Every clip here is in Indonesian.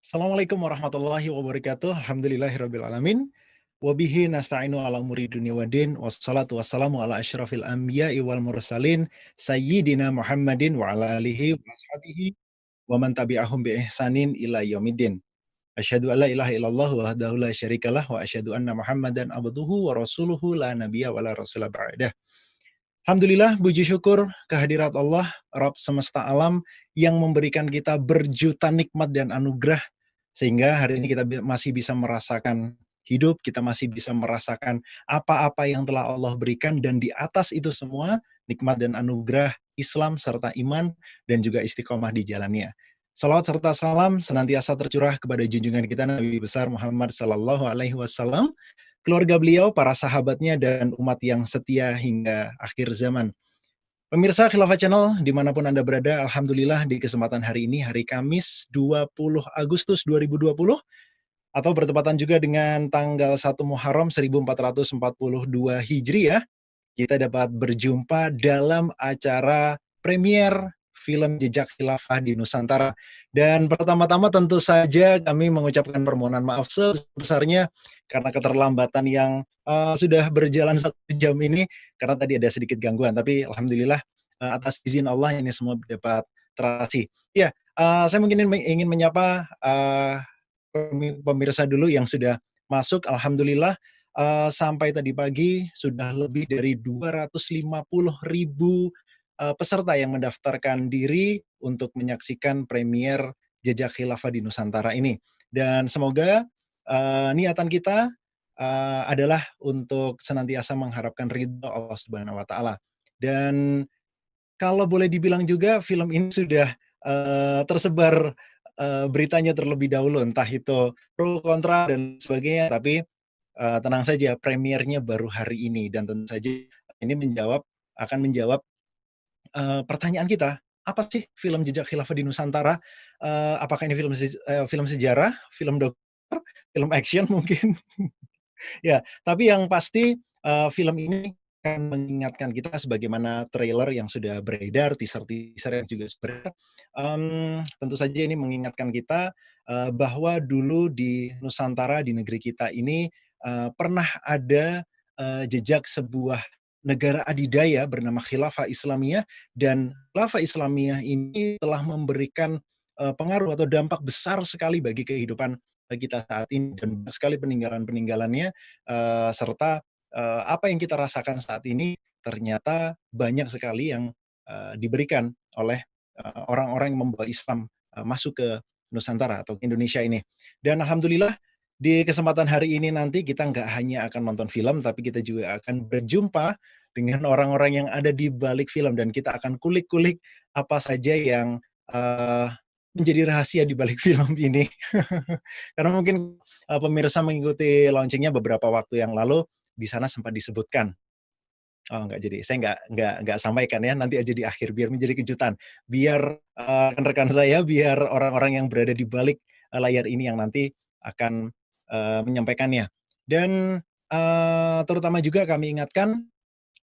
Assalamualaikum warahmatullahi wabarakatuh. Alhamdulillahirabbil alamin. Wa bihi nasta'inu ala umuri dunya waddin. Wassalatu wassalamu ala asyrafil anbiya'i wal mursalin sayyidina Muhammadin wa ala alihi wa ashabihi wa man tabi'ahum bi ihsanin ila yaumiddin. Asyhadu an la ilaha illallah wahdahu la syarikalah wa asyhadu anna Muhammadan abduhu wa rasuluhu la nabiyya wa la rasula ba'dah. Alhamdulillah, puji syukur kehadirat Allah, Rabb semesta alam yang memberikan kita berjuta nikmat dan anugerah, sehingga hari ini kita masih bisa merasakan hidup, kita masih bisa merasakan apa-apa yang telah Allah berikan, dan di atas itu semua, nikmat dan anugerah Islam serta iman, dan juga istiqomah di jalannya. Salawat serta salam senantiasa tercurah kepada junjungan kita Nabi besar Muhammad Sallallahu Alaihi Wasallam, keluarga beliau, para sahabatnya, dan umat yang setia hingga akhir zaman. Pemirsa Khilafah Channel, dimanapun Anda berada, Alhamdulillah di kesempatan hari ini, hari Kamis 20 Agustus 2020, atau bertepatan juga dengan tanggal 1 Muharram 1442 Hijriah, kita dapat berjumpa dalam acara premier film Jejak Khilafah di Nusantara. Dan pertama-tama tentu saja kami mengucapkan permohonan maaf sebesarnya karena keterlambatan yang sudah berjalan 1 jam ini, karena tadi ada sedikit gangguan. Tapi alhamdulillah atas izin Allah ini semua dapat teratasi. Ya, saya mungkin ingin menyapa pemirsa dulu yang sudah masuk. Alhamdulillah sampai tadi pagi sudah lebih dari 250.000 peserta yang mendaftarkan diri untuk menyaksikan premier Jejak Khilafah di Nusantara ini. Dan semoga niatan kita adalah untuk senantiasa mengharapkan ridho Allah Subhanahu wa taala. Dan kalau boleh dibilang juga film ini sudah tersebar beritanya terlebih dahulu, entah itu pro kontra dan sebagainya, tapi tenang saja, premiernya baru hari ini, dan tentu saja ini akan menjawab pertanyaan kita, apa sih film Jejak Khilafah di Nusantara? Apakah ini film sejarah, film dokumenter, film action mungkin? Ya, tapi yang pasti, film ini akan mengingatkan kita sebagaimana trailer yang sudah beredar, teaser-teaser yang juga sudah beredar, tentu saja ini mengingatkan kita, bahwa dulu di Nusantara, di negeri kita ini, pernah ada, jejak sebuah negara adidaya bernama Khilafah Islamiyah, dan Khilafah Islamiyah ini telah memberikan, pengaruh atau dampak besar sekali bagi kehidupan kita saat ini, dan banyak sekali peninggalan-peninggalannya, serta, apa yang kita rasakan saat ini ternyata banyak sekali yang, diberikan oleh, orang-orang yang membawa Islam, masuk ke Nusantara atau ke Indonesia ini. Dan alhamdulillah di kesempatan hari ini nanti kita nggak hanya akan nonton film, tapi kita juga akan berjumpa dengan orang-orang yang ada di balik film, dan kita akan kulik-kulik apa saja yang, menjadi rahasia di balik film ini. Karena mungkin, pemirsa mengikuti launching-nya beberapa waktu yang lalu, di sana sempat disebutkan. Oh, nggak jadi, saya nggak sampaikan ya, nanti aja di akhir biar menjadi kejutan. Biar, rekan-rekan saya, biar orang-orang yang berada di balik, layar ini yang nanti akan, menyampaikannya. Dan, terutama juga kami ingatkan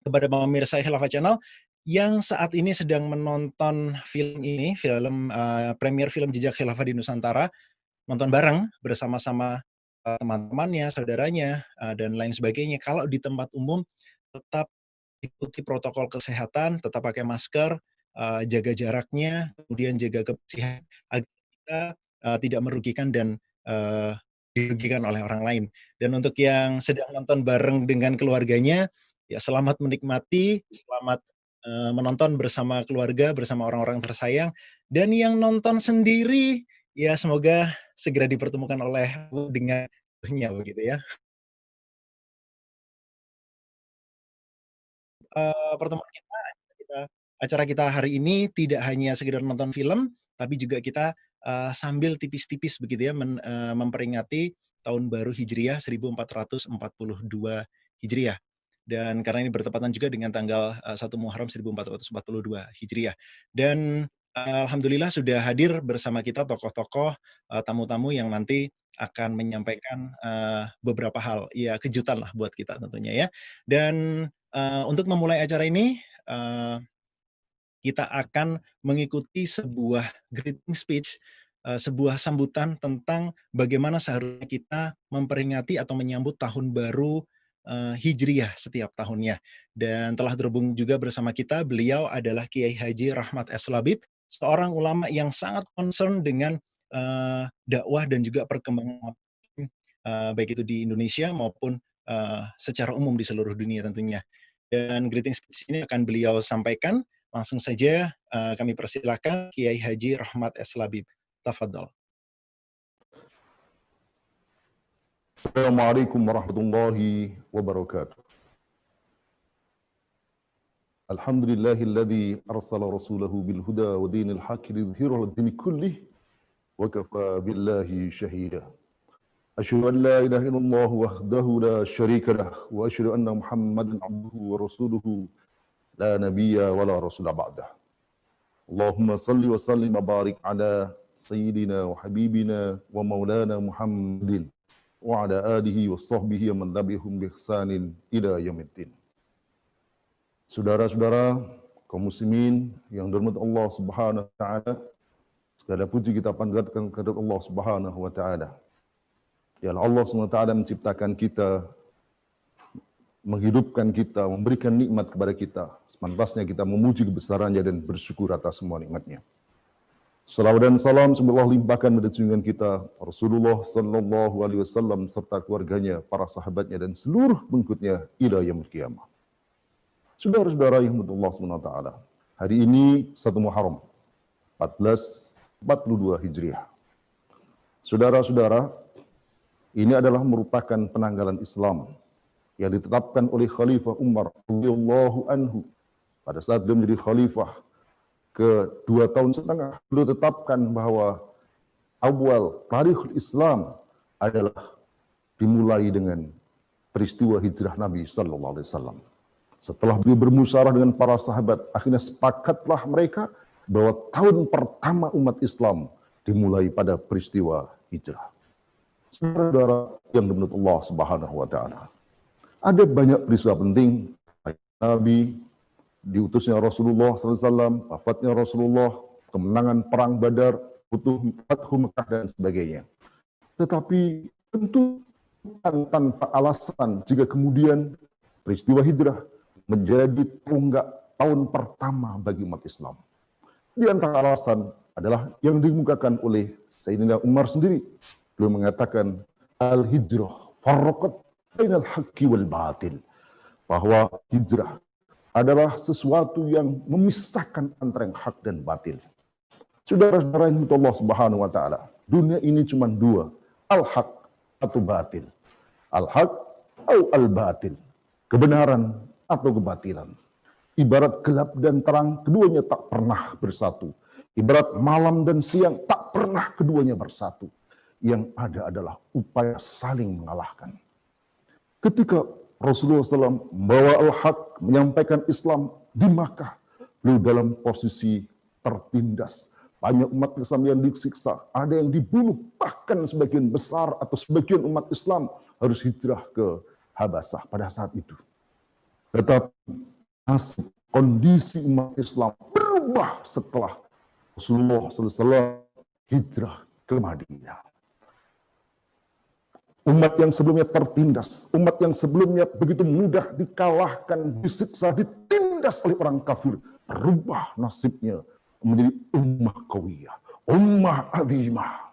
kepada pemirsa Khilafah Channel yang saat ini sedang menonton film ini, premier film Jejak Khilafah di Nusantara, nonton bareng bersama-sama, teman-temannya, saudaranya, dan lain sebagainya. Kalau di tempat umum tetap ikuti protokol kesehatan, tetap pakai masker, jaga jaraknya, kemudian jaga kebersihan agar kita, tidak merugikan dan, dirugikan oleh orang lain. Dan untuk yang sedang nonton bareng dengan keluarganya, ya selamat menikmati, selamat, menonton bersama keluarga, bersama orang-orang tersayang. Dan yang nonton sendiri, ya semoga segera dipertemukan oleh Allah dengan begitu ya. Pertemuan kita acara kita hari ini tidak hanya sekedar nonton film, tapi juga kita, sambil tipis-tipis begitu ya memperingati Tahun Baru Hijriah 1442 Hijriah. Dan karena ini bertepatan juga dengan tanggal, 1 Muharram 1442 Hijriah. Dan, alhamdulillah sudah hadir bersama kita tokoh-tokoh, tamu-tamu yang nanti akan menyampaikan, beberapa hal, ya kejutan lah buat kita tentunya ya. Dan untuk memulai acara ini, kita akan mengikuti sebuah greeting speech sebuah sambutan tentang bagaimana seharusnya kita memperingati atau menyambut tahun baru Hijriyah setiap tahunnya. Dan telah terhubung juga bersama kita, beliau adalah Kiai Haji Rahmat S. Labib, seorang ulama yang sangat concern dengan dakwah dan juga perkembangan baik itu di Indonesia maupun secara umum di seluruh dunia tentunya. Dan greeting speech ini akan beliau sampaikan. Langsung saja kami persilakan Kiai Haji Rahmat S. Labib. Tafadhol. Assalamualaikum warahmatullahi wabarakatuh. Alhamdulillahilladzi arsala rasulahu bil huda wa dinil haqqi lidhhirahu 'ala dini kullih wa kafa billahi shahida. Asyhadu an la ilaha illallah wahdahu la syarika lah wa asyhadu anna Muhammadan 'abduhu wa rasuluhu la nabiyya wa la rasula ba'dah. Allahumma salli wa sallim wa barik ala sayyidina wa habibina wa maulana Muhammadin wa ala alihi wa sahbihi wa man tabi'ahum bi ihsanin ila yaumiddin. Saudara-saudara kaum muslimin yang dirahmati Allah Subhanahu wa taala, segala puji kita panjatkan kepada Allah Subhanahu wa taala. Ya Allah Subhanahu wa taala menciptakan kita, menghidupkan kita, memberikan nikmat kepada kita. Sepantasnya kita memuji kebesarannya dan bersyukur atas semua nikmatnya. Salawat dan salam semoga Allah limpahkan pada junjungan kita Rasulullah sallallahu alaihi wasallam serta keluarganya, para sahabatnya dan seluruh pengikutnya ila yaumil qiyamah. Saudara-saudara yang dirahmati Allah Subhanahu wa taala, hari ini 1 Muharram 1442 Hijriah. Saudara-saudara, ini adalah merupakan penanggalan Islam yang ditetapkan oleh Khalifah Umar radhiyallahu anhu pada saat dia menjadi khalifah ke 2,5 tahun, beliau tetapkan bahwa awal tarikhul Islam adalah dimulai dengan peristiwa hijrah Nabi sallallahu alaihi wasallam. Setelah beliau bermusyawarah dengan para sahabat, akhirnya sepakatlah mereka bahwa tahun pertama umat Islam dimulai pada peristiwa hijrah. Saudara yang dimuliakan Allah Subhanahu wa taala, ada banyak peristiwa penting Nabi, diutusnya Rasulullah SAW, wafatnya Rasulullah, kemenangan perang Badar, Fathu Mekah dan sebagainya. Tetapi tentu bukan tanpa alasan jika kemudian peristiwa hijrah menjadi tonggak tahun pertama bagi umat Islam. Di antara alasan adalah yang dikemukakan oleh Sayyidina Umar sendiri. Beliau mengatakan al-hijrah farraqat bainal haqqi wal batil, bahwa hijrah adalah sesuatu yang memisahkan antara yang hak dan batil. Saudara-saudara yang dirahmati Allah Subhanahu wa taala, dunia ini cuma dua, al-haq atau batil. Al-haq atau al-batil, kebenaran atau kebatilan. Ibarat gelap dan terang, keduanya tak pernah bersatu. Ibarat malam dan siang, tak pernah keduanya bersatu. Yang ada adalah upaya saling mengalahkan. Ketika Rasulullah SAW membawa al-haq, menyampaikan Islam di Makkah, beliau dalam posisi tertindas. Banyak umat Islam yang disiksa, ada yang dibunuh, bahkan sebagian besar atau sebagian umat Islam harus hijrah ke Habasah pada saat itu. Tetapi nasib kondisi umat Islam berubah setelah Rasulullah SAW hijrah ke Madinah. Umat yang sebelumnya tertindas, umat yang sebelumnya begitu mudah dikalahkan, disiksa, ditindas oleh orang kafir, berubah nasibnya menjadi ummah qawiyah, ummah azimah.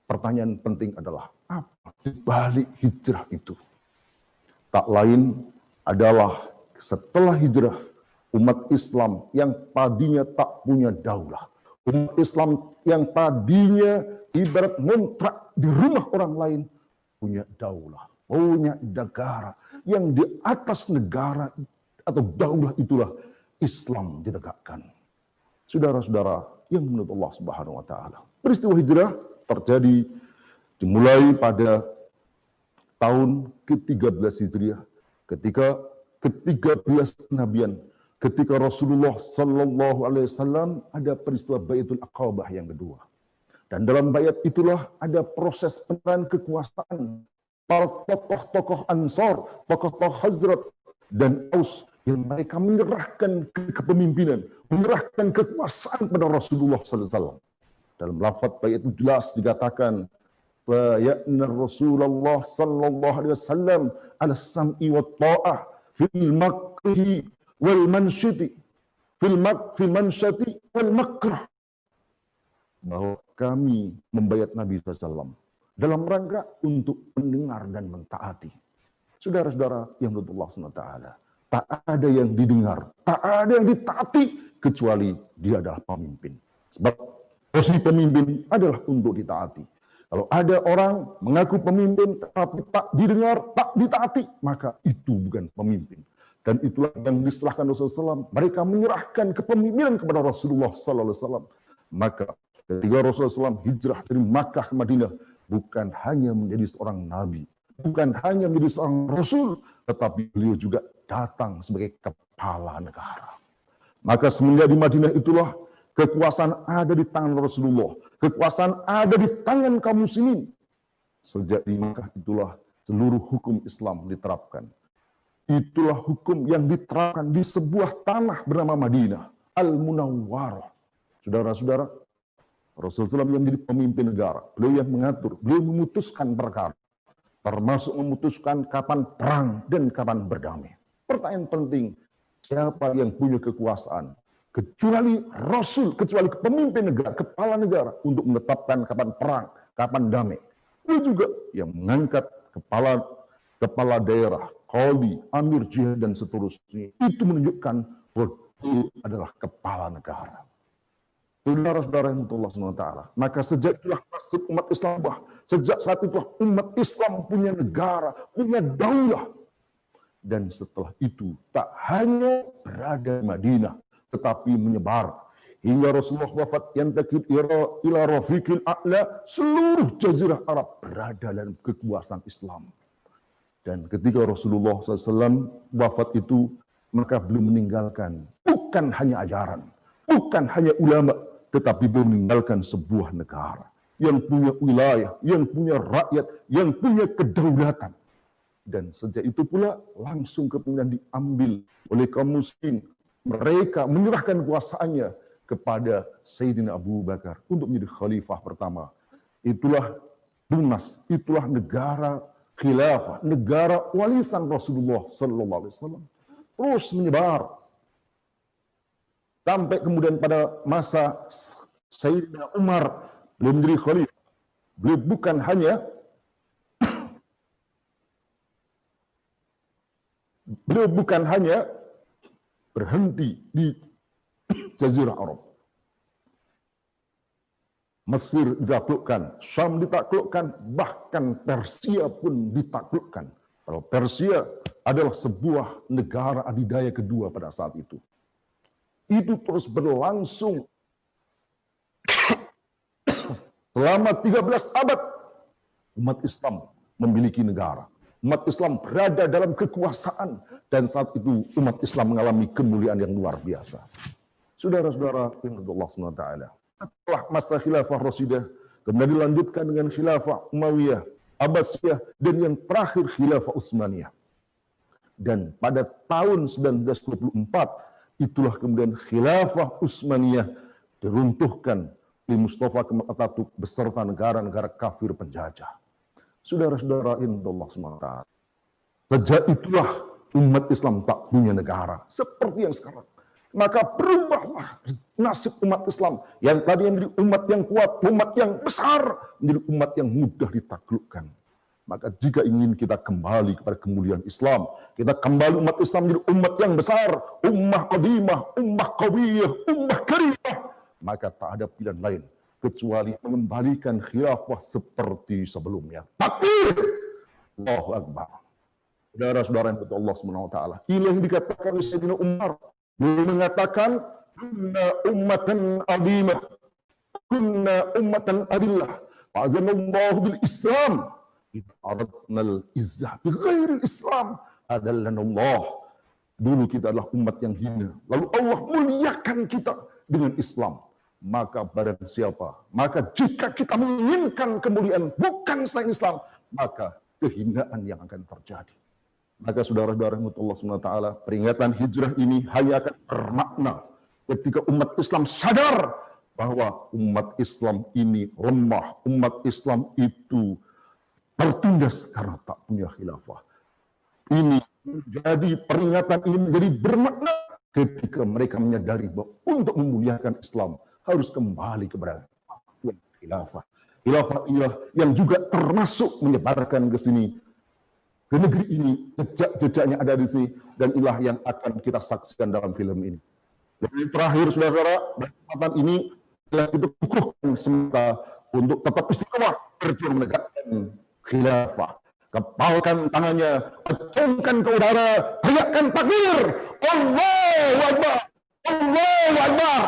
Pertanyaan penting adalah apa di balik hijrah itu? Tak lain adalah setelah hijrah, umat Islam yang tadinya tak punya daulah, umat Islam yang tadinya ibarat ngontrak di rumah orang lain, punya daulah, punya negara, yang di atas negara atau daulah itulah Islam ditegakkan. Saudara-saudara yang menurut Allah Subhanahu wa taala, peristiwa hijrah terjadi dimulai pada tahun ke-13 Hijriah, ketika ke-13 kenabian, ketika Rasulullah sallallahu alaihi wasallam ada peristiwa Baitul Aqabah yang kedua. Dan dalam bayat itulah ada proses penerangan kekuasaan para tokoh-tokoh Ansar, tokoh-tokoh Khazraj dan Aus, yang mereka menyerahkan kepemimpinan, menyerahkan kekuasaan pada Rasulullah SAW. Dalam lafaz bayat itu jelas dikatakan, bayatna Rasulullah sallallahu alaihi wasallam ala sam'i wa ta'ah fil makrihi wal mansyati fil mansyati wal makrah. Bahwa kami membayat Nabi SAW dalam rangka untuk mendengar dan mentaati. Saudara-saudara yang menurut Allah SWT, tak ada yang didengar, tak ada yang ditaati kecuali dia adalah pemimpin. Sebab posisi pemimpin adalah untuk ditaati. Kalau ada orang mengaku pemimpin tetapi tak didengar, tak ditaati, maka itu bukan pemimpin. Dan itulah yang diserahkan Rasulullah SAW. Mereka menyerahkan kepemimpinan kepada Rasulullah SAW. Maka ketika Rasulullah SAW hijrah dari Makkah ke Madinah, bukan hanya menjadi seorang nabi, bukan hanya menjadi seorang rasul, tetapi beliau juga datang sebagai kepala negara. Maka semenjak di Madinah itulah kekuasaan ada di tangan Rasulullah, kekuasaan ada di tangan kaum muslimin. Sejak di Makkah itulah seluruh hukum Islam diterapkan. Itulah hukum yang diterapkan di sebuah tanah bernama Madinah, Al-Munawwarah. Saudara-saudara, Rasulullah SAW yang menjadi pemimpin negara, beliau yang mengatur, beliau memutuskan perkara, termasuk memutuskan kapan perang dan kapan berdamai. Pertanyaan penting, siapa yang punya kekuasaan? Kecuali Rasul, kecuali pemimpin negara, kepala negara, untuk menetapkan kapan perang, kapan damai. Beliau juga yang mengangkat kepala daerah, qadhi, amir jihad, dan seterusnya. Itu menunjukkan bahwa beliau adalah kepala negara. Saudara-saudara yang Allah SWT, maka sejak itulah nasib umat Islam, sejak saat itulah umat Islam punya negara, punya daulah. Dan setelah itu tak hanya berada di Madinah, tetapi menyebar hingga Rasulullah wafat yang takid ila rafiqil a'la, seluruh jazirah Arab berada dalam kekuasaan Islam. Dan ketika Rasulullah SAW wafat itu, maka beliau meninggalkan bukan hanya ajaran, bukan hanya ulama, tetapi beliau meninggalkan sebuah negara yang punya wilayah, yang punya rakyat, yang punya kedaulatan. Dan sejak itu pula langsung kepemimpinan diambil oleh kaum muslimin. Mereka menyerahkan kuasaannya kepada Sayyidina Abu Bakar untuk menjadi khalifah pertama. Itulah tunas, itulah negara khilafah, negara warisan Rasulullah sallallahu alaihi wasallam. Terus menyebar sampai kemudian pada masa Sayyidina Umar beliau menjadi khalifah. Beliau bukan hanya berhenti di Jazirah Arab. Mesir ditaklukkan, Syam ditaklukkan, bahkan Persia pun ditaklukkan. Kalau Persia adalah sebuah negara adidaya kedua pada saat itu. Itu terus berlangsung selama 13 abad. Umat Islam memiliki negara. Umat Islam berada dalam kekuasaan, dan saat itu umat Islam mengalami kemuliaan yang luar biasa. Saudara-saudara yang Allah SWT, setelah masa khilafah Rasidah, kemudian dilanjutkan dengan khilafah Umayyah, Abbasiyah, dan yang terakhir khilafah Utsmaniyah. Dan pada tahun 1924, itulah kemudian khilafah Utsmaniyah diruntuhkan oleh Mustafa Kemal Atatürk beserta negara-negara kafir penjajah. Saudara-saudara yang Allah SWT, sejak itulah umat Islam tak punya negara seperti yang sekarang. Maka berubahlah nasib umat Islam yang tadi menjadi umat yang kuat, umat yang besar, menjadi umat yang mudah ditaklukkan. Maka jika ingin kita kembali kepada kemuliaan Islam, kita kembali umat Islam menjadi umat yang besar, ummah qadimah, ummah qawiyah, ummah karimah, maka tak ada pilihan lain kecuali mengembalikan khilafah seperti sebelumnya. Takbir! Allahu Akbar. Saudara-saudara yang betul Allah SWT, ini yang dikatakan oleh Sayyidina Umar. Beliau mengatakan, kunna ummatan adimah, kunna ummatan adillah, fa'azanallahu bil Islam, aradnal izzah bi ghairil Islam, adallanallah. Dulu kita adalah umat yang hina, lalu Allah muliakan kita dengan Islam. Maka barang siapa, maka jika kita menginginkan kemuliaan bukan selain Islam, maka kehinaan yang akan terjadi. Maka saudara-saudara Allah SWT, peringatan hijrah ini hanya akan bermakna ketika umat Islam sadar bahwa umat Islam ini lemah, umat Islam itu tertindas karena tak punya khilafah. Ini menjadi peringatan, ini menjadi bermakna ketika mereka menyadari bahwa untuk memuliakan Islam harus kembali kepada khilafah. Khilafah yang juga termasuk menyebarkan ke sini, ke negeri ini, jejak-jejaknya ada di sini, dan inilah yang akan kita saksikan dalam film ini. Jadi terakhir, saudara-saudara, kesempatan ini telah kita kukuhkan semata untuk tetap istiqomah berjuang menegakkan khilafah. Kepalkan tangannya, acungkan ke udara, teriakkan takbir, Allahu Akbar, Allahu Akbar,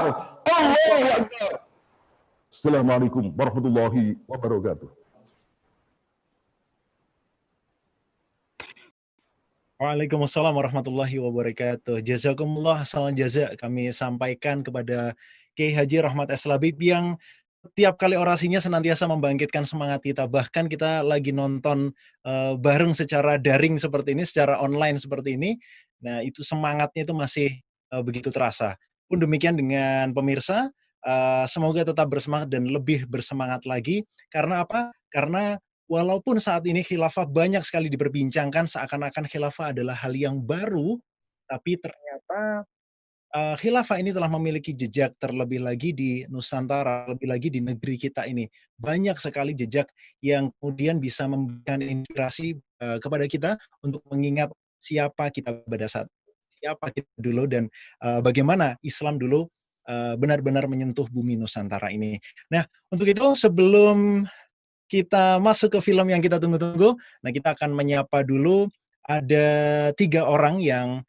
Allahu Akbar. Assalamualaikum warahmatullahi wabarakatuh. Waalaikumsalam warahmatullahi wabarakatuh. Jazakumullah, salam jaza kami sampaikan kepada Kiai Haji Rahmat S. Labib yang tiap kali orasinya senantiasa membangkitkan semangat kita. Bahkan kita lagi nonton bareng secara daring seperti ini, secara online seperti ini. Nah, itu semangatnya itu masih begitu terasa. Pun demikian dengan pemirsa, semoga tetap bersemangat dan lebih bersemangat lagi. Karena apa? Karena walaupun saat ini khilafah banyak sekali diperbincangkan, seakan-akan khilafah adalah hal yang baru, tapi ternyata khilafah ini telah memiliki jejak terlebih lagi di Nusantara, lebih lagi di negeri kita ini. Banyak sekali jejak yang kemudian bisa memberikan inspirasi kepada kita untuk mengingat siapa kita pada saat siapa kita dulu dan bagaimana Islam dulu benar-benar menyentuh bumi Nusantara ini. Nah, untuk itu sebelum kita masuk ke film yang kita tunggu-tunggu, nah kita akan menyapa dulu ada 3 orang yang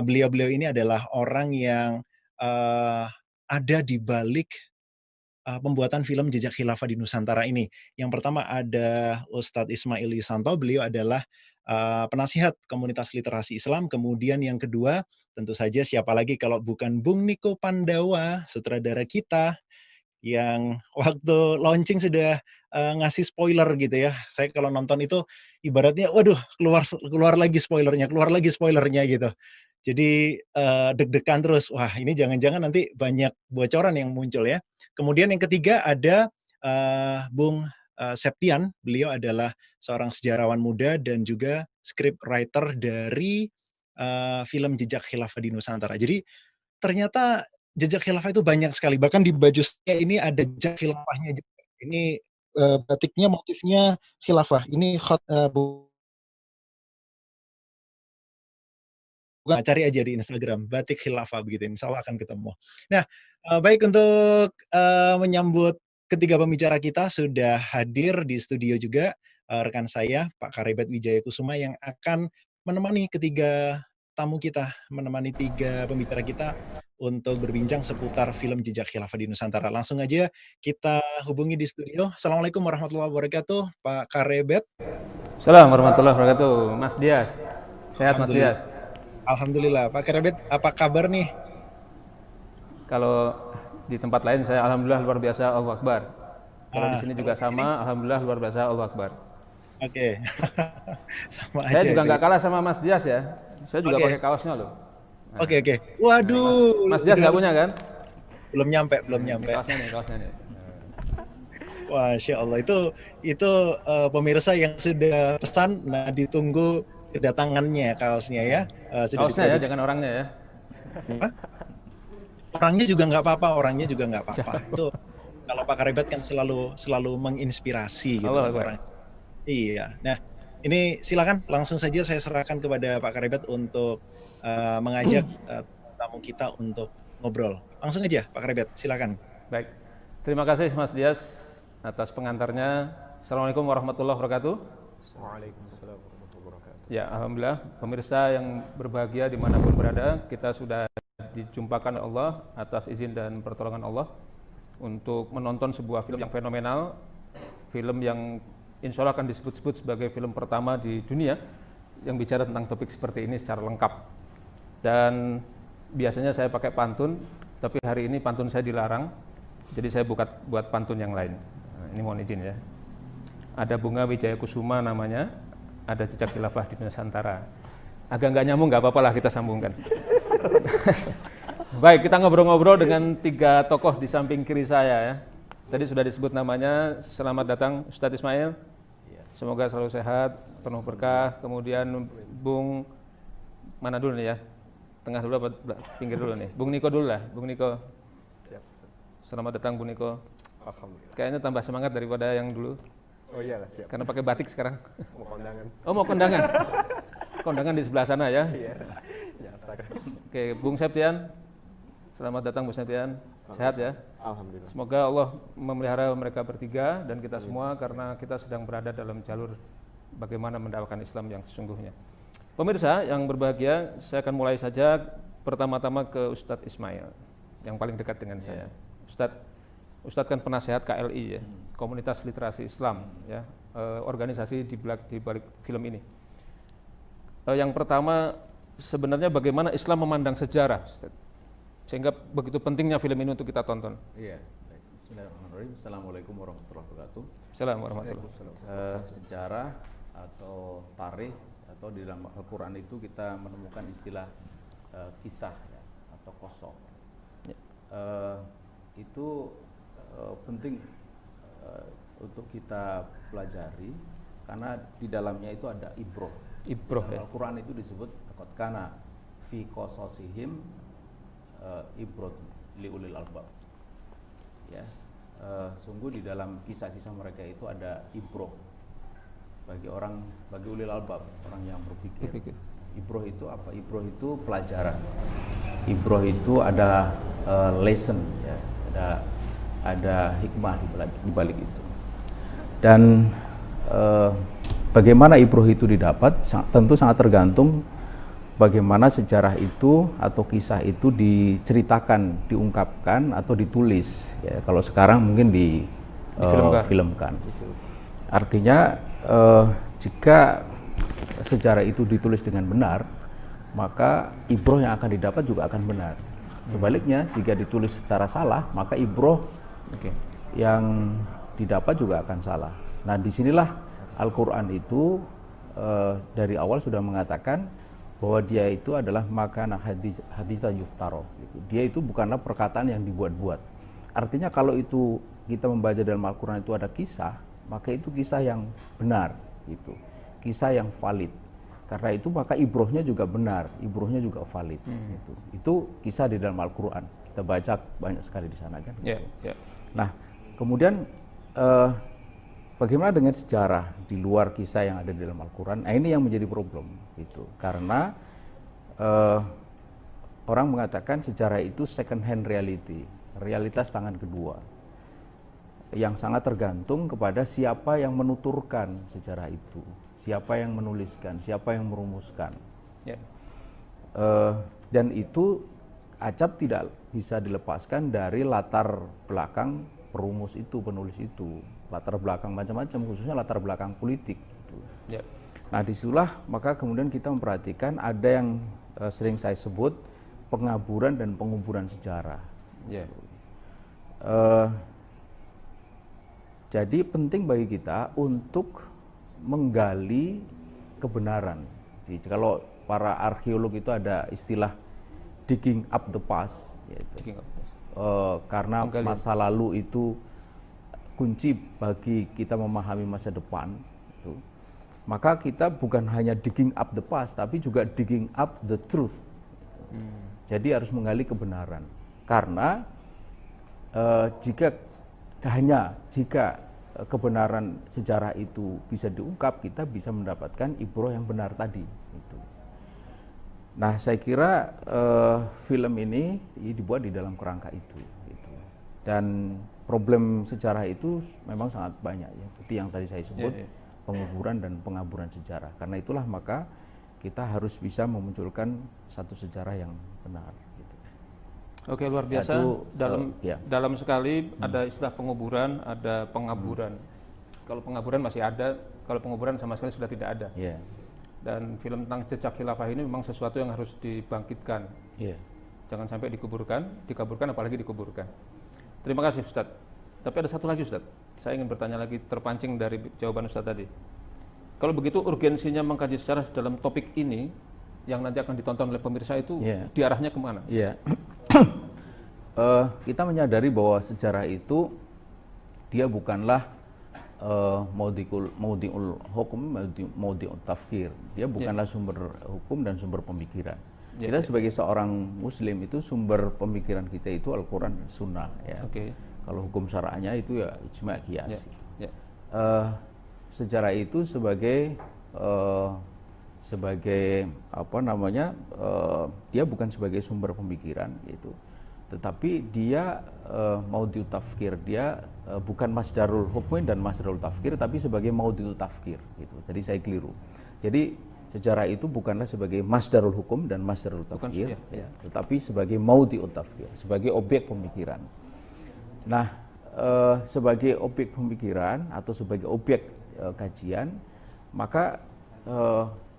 beliau-beliau ini adalah orang yang ada di balik pembuatan film Jejak Khilafah di Nusantara ini. Yang pertama ada Ustadz Ismail Yusanto, beliau adalah penasihat komunitas literasi Islam. Kemudian yang kedua, tentu saja siapa lagi kalau bukan Bung Niko Pandawa, sutradara kita, yang waktu launching sudah ngasih spoiler gitu ya. Saya kalau nonton itu ibaratnya, waduh keluar lagi spoilernya gitu. Jadi deg-degan terus, wah ini jangan-jangan nanti banyak bocoran yang muncul ya. Kemudian yang ketiga ada Bung Septian, beliau adalah seorang sejarawan muda dan juga script writer dari film Jejak Khilafah di Nusantara. Jadi ternyata jejak khilafah itu banyak sekali, bahkan di baju saya ini ada jejak khilafahnya juga. Ini batiknya motifnya khilafah. Ini bukan, cari aja di Instagram, batik khilafah begitu, insya Allah akan ketemu. Nah, baik untuk menyambut ketiga pembicara kita sudah hadir di studio juga rekan saya Pak Karebet Wijaya Kusuma yang akan menemani ketiga tamu kita, menemani 3 pembicara kita untuk berbincang seputar film Jejak Khilafah di Nusantara. Langsung aja kita hubungi di studio. Assalamualaikum warahmatullahi wabarakatuh, Pak Karebet. Assalamualaikum warahmatullahi wabarakatuh, Mas Dias. Sehat Mas Dias? Alhamdulillah. Pak Karebet, apa kabar nih? Kalau di tempat lain saya alhamdulillah luar biasa, Allahu Akbar. Kalau di sini juga sama, alhamdulillah luar biasa, Allahu Akbar. Oke. Sama Saya aja juga itu. nggak kalah sama Mas Dias ya. Saya juga pakai kaosnya loh. Nah, Oke. Waduh. Mas Dias nggak punya kan? Belum nyampe. Kaosnya nih. Masya Allah, itu pemirsa yang sudah pesan, nah ditunggu kedatangannya kaosnya ya. Sudah Kaosnya ya, jangan orangnya ya. Apa? Orangnya juga nggak apa-apa. Itu kalau Pak Karebet kan selalu menginspirasi gitu orang. Iya. Nah, ini silakan langsung saja saya serahkan kepada Pak Karebet untuk mengajak tamu kita untuk ngobrol. Langsung aja Pak Karebet, silakan. Baik. Terima kasih Mas Dias atas pengantarnya. Assalamualaikum warahmatullahi wabarakatuh. Waalaikumsalam warahmatullahi wabarakatuh. Ya, alhamdulillah pemirsa yang berbahagia dimanapun berada, kita sudah dijumpakan oleh Allah atas izin dan pertolongan Allah untuk menonton sebuah film yang fenomenal, film yang insya Allah akan disebut-sebut sebagai film pertama di dunia yang bicara tentang topik seperti ini secara lengkap. Dan biasanya saya pakai pantun, tapi hari ini pantun saya dilarang, jadi saya buat pantun yang lain. Nah, ini mohon izin ya. Ada bunga Wijaya Kusuma namanya, ada jejak khilafah di Nusantara. Agak nggak nyambung, nggak apa-apa lah kita sambungkan. Baik, kita ngobrol-ngobrol dengan 3 tokoh di samping kiri saya ya. Tadi sudah disebut namanya. Selamat datang Ustadz Ismail. Semoga selalu sehat, penuh berkah. Kemudian Bung mana dulu nih ya? Tengah dulu apa pinggir dulu nih? Bung Niko dulu lah, Bung Niko. Selamat datang Bung Niko. Alhamdulillah. Kayaknya tambah semangat daripada yang dulu. Oh iya lah, siap. Karena pakai batik sekarang. Mau kondangan. Oh, mau kondangan. Kondangan di sebelah sana ya. Iya. Biasa kan. Oke, Bung Septian. Selamat datang Bung Septian. Sehat ya. Alhamdulillah. Semoga Allah memelihara mereka bertiga dan kita semua karena kita sedang berada dalam jalur bagaimana mendakwakan Islam yang sesungguhnya. Pemirsa yang berbahagia, saya akan mulai saja pertama-tama ke Ustadz Ismail yang paling dekat dengan saya. Ustadz kan penasehat KLI ya, Komunitas Literasi Islam ya, organisasi di balik film ini. Yang pertama sebenarnya bagaimana Islam memandang sejarah, Ustadz? Sehingga begitu pentingnya film ini untuk kita tonton. Iya, baik. Bismillahirrahmanirrahim. Assalamualaikum warahmatullahi wabarakatuh. Assalamualaikum warahmatullahi wabarakatuh. Sejarah atau tarikh atau di dalam Al-Quran itu kita menemukan istilah kisah ya, atau qasas. Ya. Itu penting untuk kita pelajari karena di dalamnya itu ada ibroh. Ibroh ya. Al-Quran itu disebut qad kana fi qasasihim ibrot liulil albab. Ya, sungguh di dalam kisah-kisah mereka itu ada ibroh bagi ulil albab, orang yang berpikir. Ibroh itu apa? Ibroh itu pelajaran. Ibroh itu ada lesson, ya, ada hikmah di balik itu. Dan bagaimana ibroh itu didapat tentu sangat tergantung bagaimana sejarah itu atau kisah itu diceritakan, diungkapkan atau ditulis. Ya, kalau sekarang mungkin difilmkan. Artinya jika sejarah itu ditulis dengan benar, maka ibroh yang akan didapat juga akan benar. Sebaliknya, jika ditulis secara salah, maka ibroh yang didapat juga akan salah. Nah, disinilah Al-Quran itu dari awal sudah mengatakan bahwa dia itu adalah makana haditha yuftaro. Dia itu bukanlah perkataan yang dibuat-buat. Artinya kalau itu kita membaca dalam Al-Quran itu ada kisah, maka itu kisah yang benar, gitu. Kisah yang valid. Karena itu maka ibrohnya juga benar, ibrohnya juga valid. Gitu. Itu kisah di dalam Al-Quran. Kita baca banyak sekali di sana kan. Yeah, yeah. Nah, kemudian bagaimana dengan sejarah di luar kisah yang ada di dalam Al-Quran? Nah, ini yang menjadi problem, gitu. Karena orang mengatakan sejarah itu second hand reality, realitas tangan kedua, yang sangat tergantung kepada siapa yang menuturkan sejarah itu, siapa yang menuliskan, siapa yang merumuskan. Yeah. Dan itu acap tidak bisa dilepaskan dari latar belakang perumus itu, penulis itu, latar belakang macam-macam, khususnya latar belakang politik. Yeah. Nah, disitulah maka kemudian kita memperhatikan ada yang sering saya sebut pengaburan dan penguburan sejarah. Yeah. Jadi penting bagi kita untuk menggali kebenaran. Jadi, kalau para arkeolog itu ada istilah digging up the past, yaitu, karena masa lalu itu kunci bagi kita memahami masa depan. Gitu. Maka kita bukan hanya digging up the past, tapi juga digging up the truth. Jadi harus menggali kebenaran. Karena jika kebenaran sejarah itu bisa diungkap, kita bisa mendapatkan ibroh yang benar tadi. Gitu. Nah, saya kira film ini dibuat di dalam kerangka itu. Gitu. Dan problem sejarah itu memang sangat banyak, ya. Seperti yang tadi saya sebut, penguburan dan pengaburan sejarah. Karena itulah maka kita harus bisa memunculkan satu sejarah yang benar. Gitu. Oke, luar biasa. Dalam sekali ada istilah penguburan, ada pengaburan. Kalau pengaburan masih ada, kalau penguburan sama sekali sudah tidak ada. Yeah. Dan film tentang jejak khilafah ini memang sesuatu yang harus dibangkitkan. Yeah. Jangan sampai dikaburkan apalagi dikuburkan. Terima kasih Ustadz. Tapi ada satu lagi Ustadz. Saya ingin bertanya lagi terpancing dari jawaban Ustadz tadi. Kalau begitu urgensinya mengkaji sejarah dalam topik ini yang nanti akan ditonton oleh pemirsa itu diarahnya kemana? Yeah. Kita menyadari bahwa sejarah itu dia bukanlah maudiul hukum, maudiul tafkir. Dia bukanlah sumber hukum dan sumber pemikiran. Kita sebagai seorang muslim itu sumber pemikiran kita itu Al-Quran dan Sunnah ya. Kalau hukum syara'nya itu ya ijma' qiyas. Sejarah itu sebagai apa namanya, dia bukan sebagai sumber pemikiran gitu, tetapi dia maudiul tafkir, dia bukan masdarul hukmin dan masdarul tafkir, tapi sebagai maudiul tafkir gitu. Jadi saya keliru. Jadi sejarah itu bukanlah sebagai masdarul hukum dan masdarul tafkir, ya, tetapi sebagai maudiul tafkir, sebagai objek pemikiran. Nah, sebagai objek pemikiran atau sebagai objek kajian, maka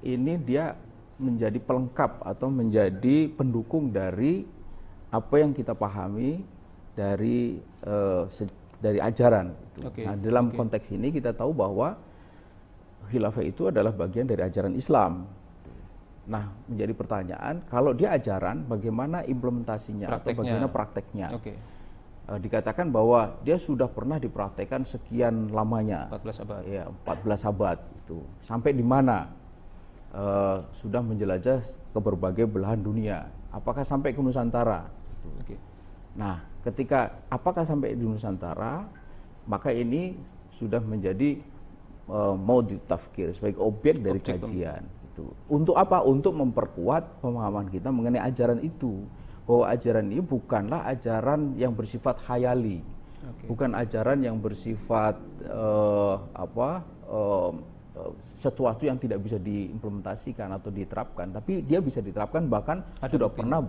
ini dia menjadi pelengkap atau menjadi pendukung dari apa yang kita pahami dari ajaran. Nah, dalam konteks ini kita tahu bahwa khilafah itu adalah bagian dari ajaran Islam. Nah, menjadi pertanyaan, kalau dia ajaran, bagaimana implementasinya atau bagaimana prakteknya? Dikatakan bahwa dia sudah pernah dipraktekkan sekian lamanya, 14 abad. Ya, 14 abad itu. Sampai di mana? Sudah menjelajah ke berbagai belahan dunia. Apakah sampai ke Nusantara? Nah, apakah sampai di Nusantara, maka ini sudah menjadi maudiul tafkir, sebagai objek dari kajian. Untuk apa? Untuk memperkuat pemahaman kita mengenai ajaran itu, bahwa ajaran ini bukanlah ajaran yang bersifat khayali, bukan ajaran yang bersifat sesuatu yang tidak bisa diimplementasikan atau diterapkan, tapi dia bisa diterapkan, bahkan sudah pernah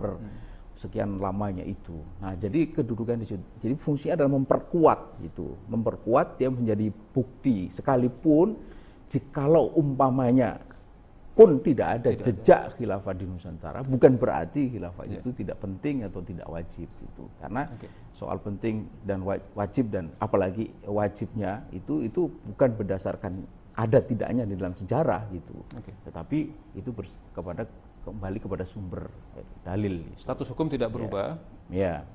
sekian lamanya itu. Nah, jadi kedudukan di situ. Jadi fungsinya adalah memperkuat itu, memperkuat dia menjadi bukti, sekalipun jikalau umpamanya pun tidak ada jejak khilafah di Nusantara, bukan berarti khilafah itu tidak penting atau tidak wajib itu. Karena soal penting dan wajib, dan apalagi wajibnya itu bukan berdasarkan ada tidaknya di dalam sejarah gitu. Tetapi itu kembali kepada sumber dalil. Status hukum tidak berubah,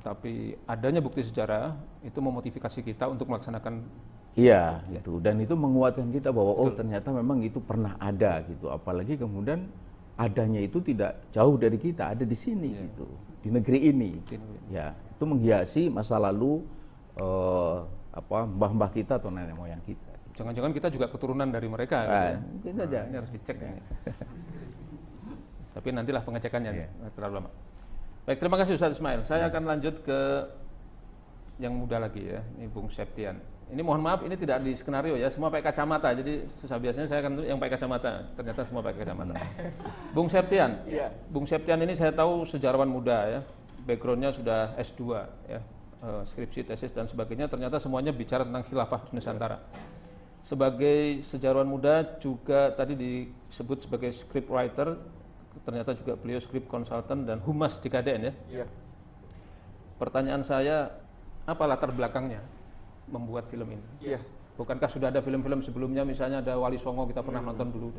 tapi adanya bukti sejarah itu memotivasi kita untuk melaksanakan. Gitu. Dan itu menguatkan kita bahwa ternyata memang itu pernah ada gitu. Apalagi kemudian adanya itu tidak jauh dari kita, ada di sini gitu, di negeri ini. Ya, itu menghiasi masa lalu mbah-mbah kita atau nenek moyang kita. Jangan-jangan kita juga keturunan dari mereka. Mungkin saja. Ini harus dicek ini. Tapi nantilah pengecekannya, terlalu lama. Baik, terima kasih Ustaz Ismail. Saya akan lanjut ke yang muda lagi ya, ini Bung Septian. Ini mohon maaf, ini tidak di skenario ya, semua pakai kacamata. Jadi biasanya saya akan yang pakai kacamata, ternyata semua pakai kacamata. Bung Septian, Bung Septian ini saya tahu sejarawan muda ya, backgroundnya sudah S2 ya, skripsi, tesis dan sebagainya. Ternyata semuanya bicara tentang khilafah Nusantara. Sebagai sejarawan muda juga tadi disebut sebagai script writer, ternyata juga beliau script consultant dan humas di KDN ya. Pertanyaan saya, apa latar belakangnya membuat film ini? Bukankah sudah ada film-film sebelumnya, misalnya ada Wali Songo, kita pernah nonton dulu?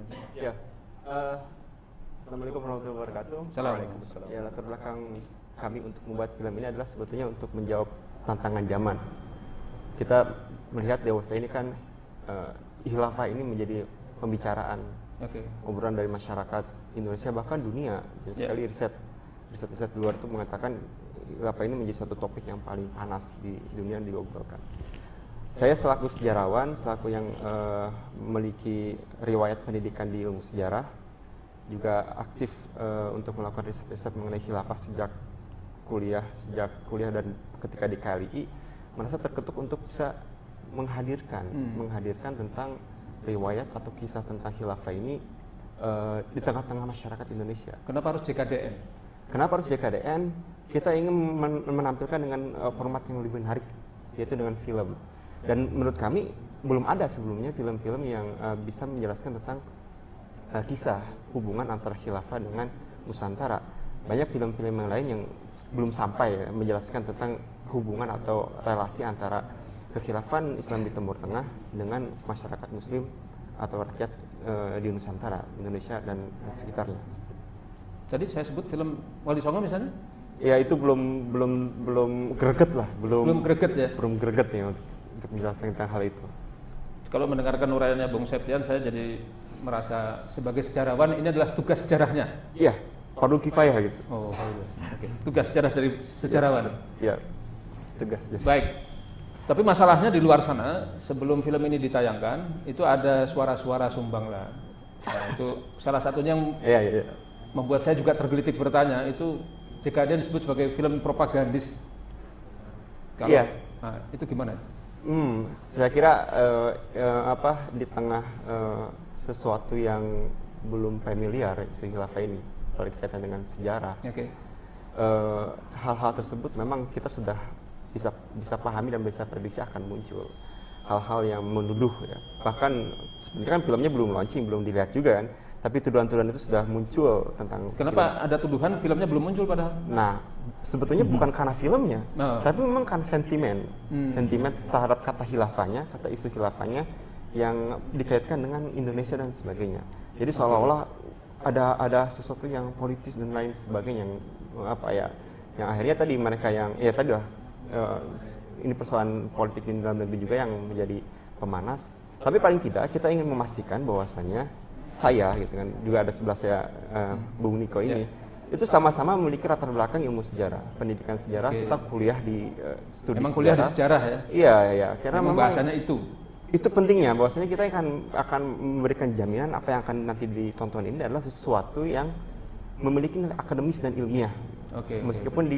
Assalamualaikum warahmatullahi wabarakatuh. Assalamualaikum. Ya, latar belakang kami untuk membuat film ini adalah sebetulnya untuk menjawab tantangan zaman. Kita melihat dewasa ini kan khilafah ini menjadi pembicaraan, obrolan dari masyarakat Indonesia bahkan dunia. Sekali riset di luar itu mengatakan khilafah ini menjadi satu topik yang paling panas di dunia yang diobrolkan. Saya selaku sejarawan, selaku yang memiliki riwayat pendidikan di ilmu sejarah, juga aktif untuk melakukan riset mengenai khilafah sejak kuliah dan ketika di KLI, merasa terketuk untuk bisa menghadirkan tentang riwayat atau kisah tentang khilafah ini di tengah-tengah masyarakat Indonesia. Kenapa harus JKDN? Kenapa harus JKDN? Kita ingin menampilkan dengan format yang lebih menarik, yaitu dengan film. Dan menurut kami belum ada sebelumnya film-film yang bisa menjelaskan tentang kisah hubungan antara khilafah dengan Nusantara. Banyak film-film yang lain yang belum sampai menjelaskan tentang hubungan atau relasi antara kekhilafan Islam di Timur Tengah dengan masyarakat Muslim atau rakyat di Nusantara, Indonesia dan sekitarnya. Tadi saya sebut film Wali Songo misalnya? Ya itu belum greget lah, Belum greget ya. belum greget ya untuk menjelaskan tentang hal itu. Kalau mendengarkan uraiannya Bung Septian, saya jadi merasa sebagai sejarawan ini adalah tugas sejarahnya. Iya, fardhu kifayah gitu. Oh, oke. Tugas sejarah dari sejarawan. Ya, tugasnya. Baik. Tapi masalahnya di luar sana, sebelum film ini ditayangkan, itu ada suara-suara sumbang lah. Nah, itu salah satunya yang Iya. membuat saya juga tergelitik bertanya, itu JKD disebut sebagai film propagandis. Iya. Nah, itu gimana? Saya kira di tengah sesuatu yang belum familiar isu khilafah ini, kalau dikaitkan dengan sejarah, Oke. hal-hal tersebut memang kita sudah bisa pahami dan bisa prediksi akan muncul hal-hal yang menuduh ya. Bahkan sebenarnya kan filmnya belum launching, belum dilihat juga kan, tapi tuduhan-tuduhan itu sudah muncul tentang Kenapa ada tuduhan filmnya belum muncul padahal? Nah, sebetulnya bukan karena filmnya, tapi memang karena sentimen terhadap kata khilafahnya, kata isu khilafahnya yang dikaitkan dengan Indonesia dan sebagainya. Jadi seolah-olah ada sesuatu yang politis dan lain sebagainya yang akhirnya tadi mereka yang ini persoalan politik di dalam negeri juga yang menjadi pemanas. Tapi paling tidak kita ingin memastikan bahwasanya saya gitu kan, juga ada sebelah saya Bung Niko ini, itu sama-sama memiliki latar belakang ilmu sejarah, pendidikan sejarah. Kita kuliah di studi Emang sejarah. kuliah di sejarah ya? Iya, karena memang bahasanya itu pentingnya, bahwasanya kita akan memberikan jaminan apa yang akan nanti ditonton ini adalah sesuatu yang memiliki akademis dan ilmiah. Meskipun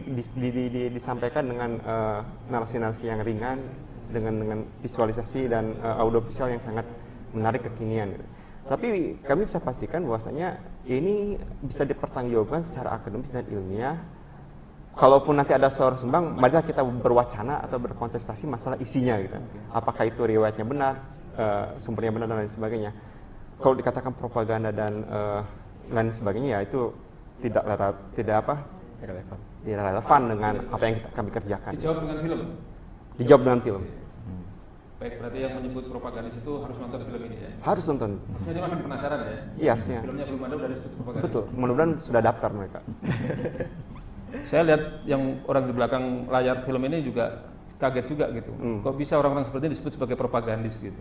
disampaikan dengan narasi-narasi yang ringan, dengan visualisasi dan audiovisual yang sangat menarik kekinian. Tapi kami bisa pastikan bahwasanya ini bisa dipertanggungjawabkan secara akademis dan ilmiah. Kalaupun nanti ada suara sumbang, marilah kita berwacana atau berkontestasi masalah isinya gitu. Apakah itu riwayatnya benar, sumbernya benar dan lain sebagainya. Kalau dikatakan propaganda dan lain sebagainya, ya itu tidak relevan dengan apa yang kami kerjakan. dijawab dengan film. Dijawab dengan film. Baik, berarti yang menyebut propagandis itu harus nonton film ini ya? Harus nonton. Jadi makin penasaran ya? Iya, harusnya. Filmnya belum ada, udah disebut propagandis. Betul, mudah-mudahan sudah daftar mereka. Saya lihat yang orang di belakang layar film ini juga kaget juga gitu. Kok bisa orang-orang seperti ini disebut sebagai propagandis gitu?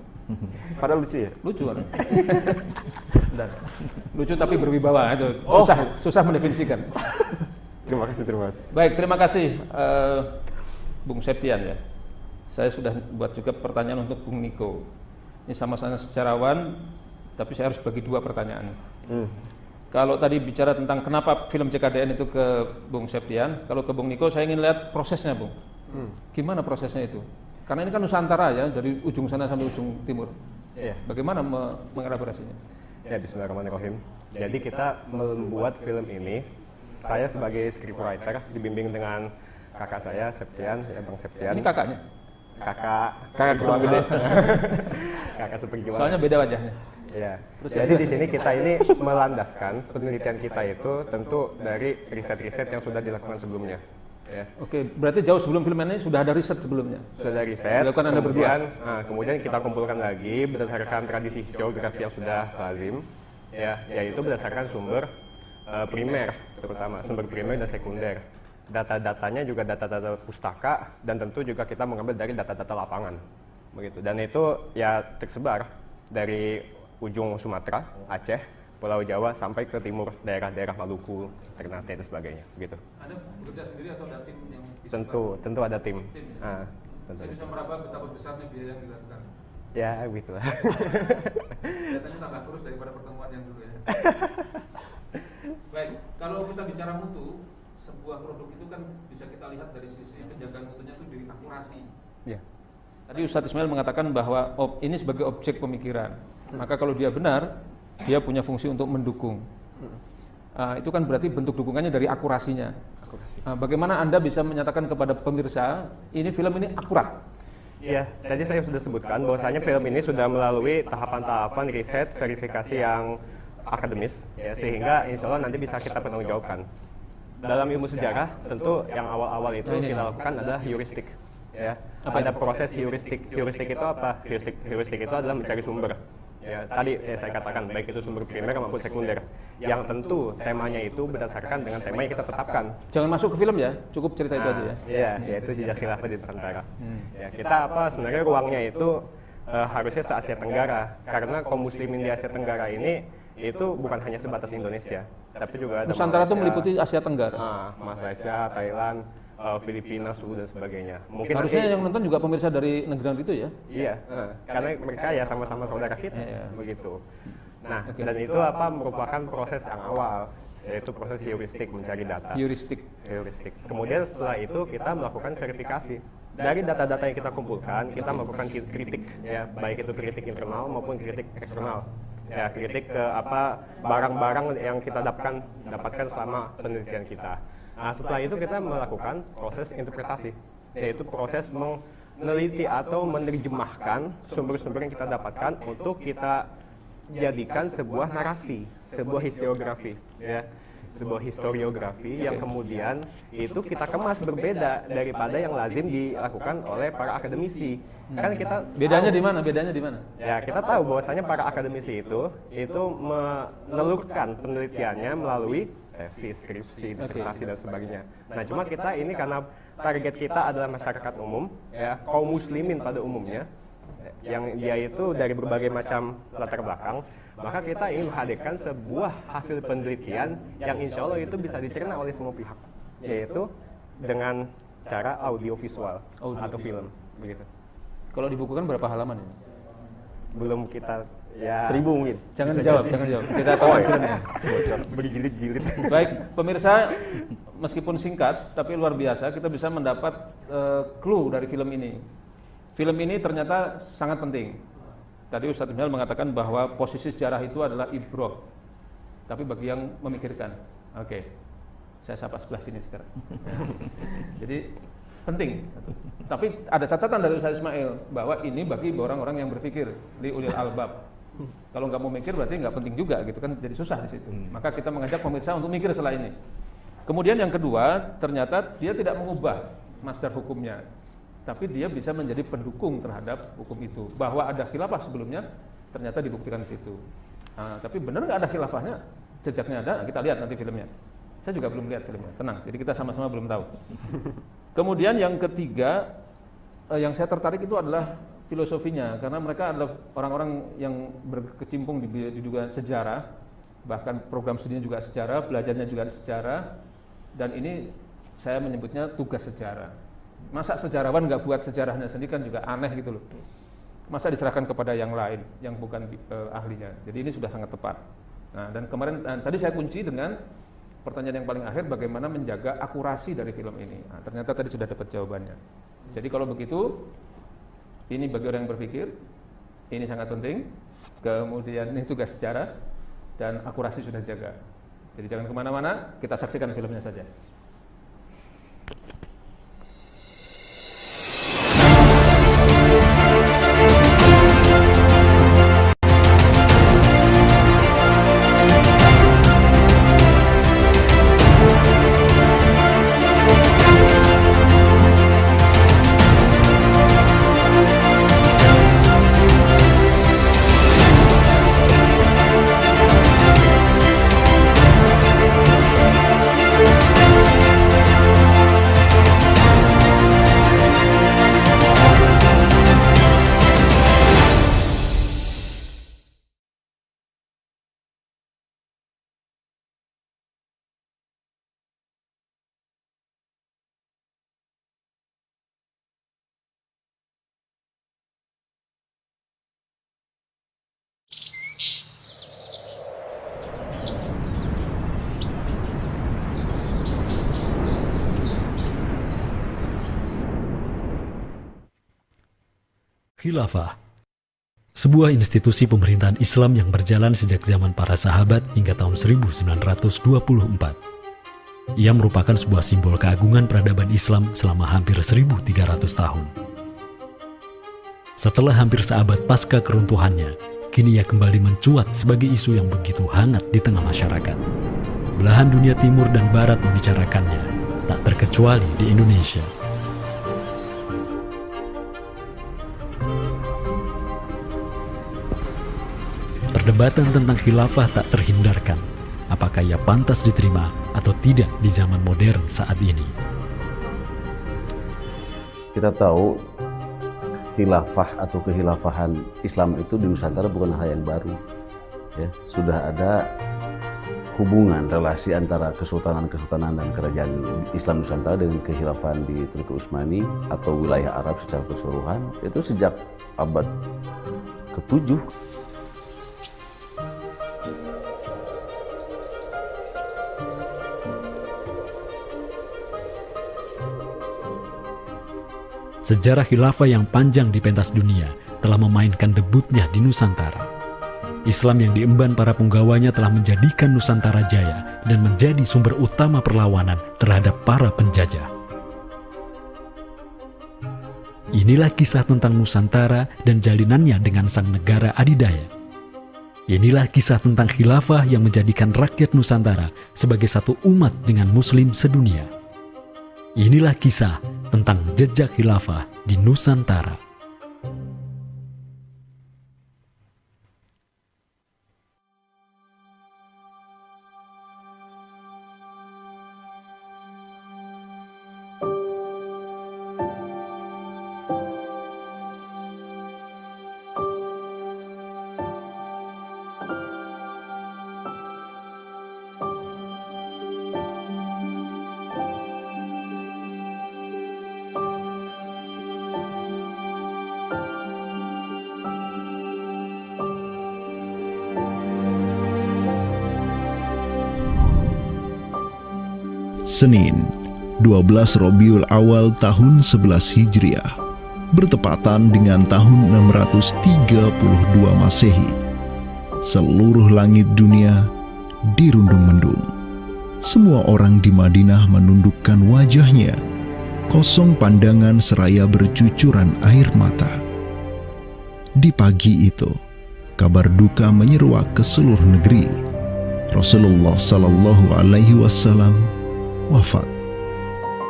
Padahal lucu ya? Lucu kan? Lucu tapi berwibawa itu. Susah mendefinisikan. Terima kasih. Baik, terima kasih Bung Septian ya. Saya sudah buat juga pertanyaan untuk Bung Niko. Ini sama-sama sejarawan, tapi saya harus bagi dua pertanyaan. Kalau tadi bicara tentang kenapa film JKDN itu ke Bung Septian, kalau ke Bung Niko saya ingin lihat prosesnya, Bung. Gimana prosesnya itu? Karena ini kan Nusantara ya, dari ujung sana sampai ujung timur. Iya. Bagaimana mengelaborasinya? Ya, bismillahirrahmanirrahim. Jadi kita membuat film ini, saya sebagai scriptwriter dibimbing dengan kakak saya Septian, ya Bang Septian. Ini kakaknya? Kakak Ketemu gede. kakak seperjuangan. Soalnya beda wajahnya. Ya. Jadi di sini kita ini melandaskan penelitian kita itu tentu dari riset-riset yang sudah dilakukan sebelumnya. Ya. Oke, berarti jauh sebelum film ini sudah ada riset sebelumnya? Sudah riset, Dilakukan Anda kemudian kita kumpulkan lagi berdasarkan tradisi historiografi yang sudah lazim, ya, yaitu berdasarkan sumber primer, terutama sumber primer dan sekunder. Data-datanya juga data-data pustaka, dan tentu juga kita mengambil dari data-data lapangan, begitu. Dan itu ya tersebar dari ujung Sumatera, Aceh, Pulau Jawa sampai ke timur daerah-daerah Maluku, Ternate dan sebagainya, begitu. Anda bekerja sendiri atau ada tim yang Tentu ada tim. Saya bisa meraba betapa besarnya biaya yang dilakukan. Ya, gitu lah. Kelihatannya tambah kurus daripada pertemuan yang dulu ya. Baik, kalau kita bicara mutu, sebuah produk itu kan bisa kita lihat dari sisi penjagaan mutunya itu dari akurasi. Ya. Tadi Ustadz Ismail mengatakan bahwa ini sebagai objek pemikiran. Maka kalau dia benar, dia punya fungsi untuk mendukung. Itu kan berarti bentuk dukungannya dari akurasinya. Bagaimana Anda bisa menyatakan kepada pemirsa, ini film ini akurat? Iya, tadi saya sudah sebutkan bahwasanya film ini sudah melalui tahapan-tahapan riset, verifikasi yang akademis, ya, sehingga insya Allah nanti bisa kita pertanggungjawabkan. Dalam ilmu sejarah, tentu yang awal-awal itu kita lakukan adalah heuristik. Ya, ada proses heuristik. Heuristik itu apa? Heuristik itu adalah mencari sumber. Ya, tadi saya katakan baik itu sumber primer maupun sekunder. Yang tentu temanya itu berdasarkan dengan tema yang kita tetapkan. Jangan masuk ke film ya, cukup cerita itu aja ya. Iya, yaitu jejak khilafah di Nusantara. Ya, kita sebenarnya ruangnya itu harusnya se-Asia Tenggara, karena kaum muslimin di Asia Tenggara ini itu bukan hanya sebatas Indonesia, tapi juga ada Nusantara itu Malaysia, meliputi Asia Tenggara. Malaysia, Thailand, Filipina, Sulu dan sebagainya. Mungkin Harusnya nanti, yang nonton juga pemirsa dari negara itu ya. iya, karena mereka ya sama-sama saudara kita, begitu. Nah, Oke. dan itu merupakan proses yang awal, yaitu proses heuristik mencari data. Heuristik. Kemudian setelah itu kita melakukan verifikasi. Dari data-data yang kita kumpulkan, kita melakukan kritik, ya, baik itu kritik internal maupun kritik eksternal. Ya, kritik ke barang-barang yang kita dapatkan selama penelitian kita. Nah, setelah itu kita melakukan proses interpretasi, yaitu proses meneliti atau menerjemahkan sumber-sumber yang kita dapatkan untuk kita jadikan sebuah narasi, sebuah historiografi, ya, sebuah historiografi yang kemudian itu kita kemas berbeda daripada yang lazim dilakukan oleh para akademisi. Kan kita Bedanya di mana? Bedanya di mana? ya, kita tahu bahwasanya para akademisi itu menelurkan penelitiannya melalui tesis, skripsi, disertasi dan sebagainya. Nah, cuma kita ini karena target kita adalah masyarakat umum, ya, kaum muslimin pada umumnya, yang dia itu dari berbagai macam latar belakang, maka kita ingin menghadirkan sebuah hasil penelitian yang insya Allah itu bisa dicerna oleh semua pihak, yaitu dengan cara audiovisual atau film, begitu. Kalau dibukukan berapa halaman ya? Belum kita ya 1000 mungkin. Jangan dijawab. Kita tonton filmnya. berjilid-jilid. Baik, pemirsa, meskipun singkat tapi luar biasa, kita bisa mendapat clue dari film ini. Film ini ternyata sangat penting. Tadi Ustadz Ismail mengatakan bahwa posisi sejarah itu adalah ibroh. Tapi bagi yang memikirkan, oke, saya sapa sebelah sini sekarang. Jadi penting. Tapi ada catatan dari Ustadz Ismail bahwa ini bagi orang-orang yang berpikir li ulil albab. Kalau nggak mau mikir berarti nggak penting juga gitu kan, jadi susah di situ. Maka kita mengajak pemirsa untuk mikir setelah ini. Kemudian yang kedua, ternyata dia tidak mengubah masdar hukumnya, tapi dia bisa menjadi pendukung terhadap hukum itu. Bahwa ada khilafah sebelumnya, ternyata dibuktikan di situ. Nah, tapi benar nggak ada khilafahnya? Jejaknya ada, kita lihat nanti filmnya. Saya juga belum lihat filmnya, tenang. Jadi kita sama-sama belum tahu. Kemudian yang ketiga, yang saya tertarik itu adalah filosofinya, karena mereka adalah orang-orang yang berkecimpung di juga sejarah, bahkan program studinya juga sejarah, belajarnya juga sejarah, dan ini saya menyebutnya tugas sejarah. Masa sejarawan nggak buat sejarahnya sendiri kan juga aneh gitu loh. Masa diserahkan kepada yang lain, yang bukan ahlinya. Jadi ini sudah sangat tepat. Nah, dan kemarin tadi saya kunci dengan pertanyaan yang paling akhir, bagaimana menjaga akurasi dari film ini. Nah, ternyata tadi sudah dapat jawabannya. Jadi kalau begitu, ini bagi orang yang berpikir, ini sangat penting. Kemudian ini tugas sejarah, dan akurasi sudah jaga. Jadi jangan kemana-mana, kita saksikan filmnya saja. Khilafah, sebuah institusi pemerintahan Islam yang berjalan sejak zaman para sahabat hingga tahun 1924. Ia merupakan sebuah simbol keagungan peradaban Islam selama hampir 1.300 tahun. Setelah hampir seabad pasca keruntuhannya, kini ia kembali mencuat sebagai isu yang begitu hangat di tengah masyarakat. Belahan dunia timur dan barat membicarakannya, tak terkecuali di Indonesia. perdebatan tentang khilafah tak terhindarkan. Apakah ia pantas diterima atau tidak di zaman modern saat ini? Kita tahu khilafah atau kehilafahan Islam itu di Nusantara bukan hal yang baru. Ya, sudah ada hubungan relasi antara kesultanan-kesultanan dan kerajaan Islam Nusantara dengan kehilafahan di Turki Utsmani atau wilayah Arab secara keseluruhan itu sejak abad ke-7. Sejarah khilafah yang panjang di pentas dunia telah memainkan debutnya di Nusantara. Islam yang diemban para punggawanya telah menjadikan Nusantara jaya dan menjadi sumber utama perlawanan terhadap para penjajah. Inilah kisah tentang Nusantara dan jalinannya dengan sang negara adidaya. Inilah kisah tentang khilafah yang menjadikan rakyat Nusantara sebagai satu umat dengan Muslim sedunia. Inilah kisah tentang jejak khilafah di Nusantara. Senin, 12 Rabiul Awal tahun 11 Hijriah, bertepatan dengan tahun 632 Masehi. Seluruh langit dunia dirundung mendung. Semua orang di Madinah menundukkan wajahnya, kosong pandangan seraya bercucuran air mata. Di pagi itu, kabar duka menyeruak ke seluruh negeri. Rasulullah Sallallahu Alaihi Wasallam wafat.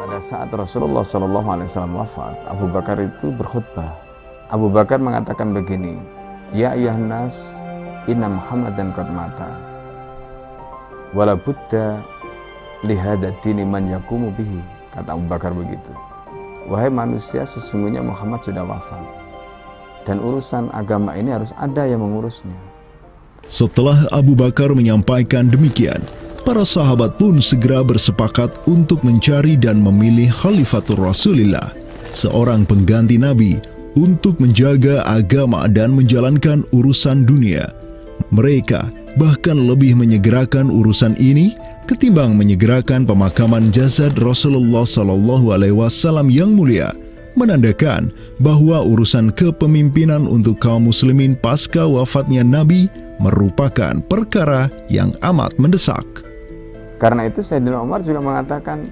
Pada saat Rasulullah SAW wafat, Abu Bakar itu berkhutbah. Abu Bakar mengatakan begini, Ya ayyuhan nas, inna Muhammadan qad mata. Wala budda lihada dini man yakumu bihi. Kata Abu Bakar begitu. Wahai manusia, sesungguhnya Muhammad sudah wafat. Dan urusan agama ini harus ada yang mengurusnya. Setelah Abu Bakar menyampaikan demikian, para sahabat pun segera bersepakat untuk mencari dan memilih Khalifatur Rasulillah, seorang pengganti Nabi untuk menjaga agama dan menjalankan urusan dunia. Mereka bahkan lebih menyegerakan urusan ini ketimbang menyegerakan pemakaman jasad Rasulullah SAW yang mulia, menandakan bahwa urusan kepemimpinan untuk kaum muslimin pasca wafatnya Nabi merupakan perkara yang amat mendesak. Karena itu Sayyidina Umar juga mengatakan,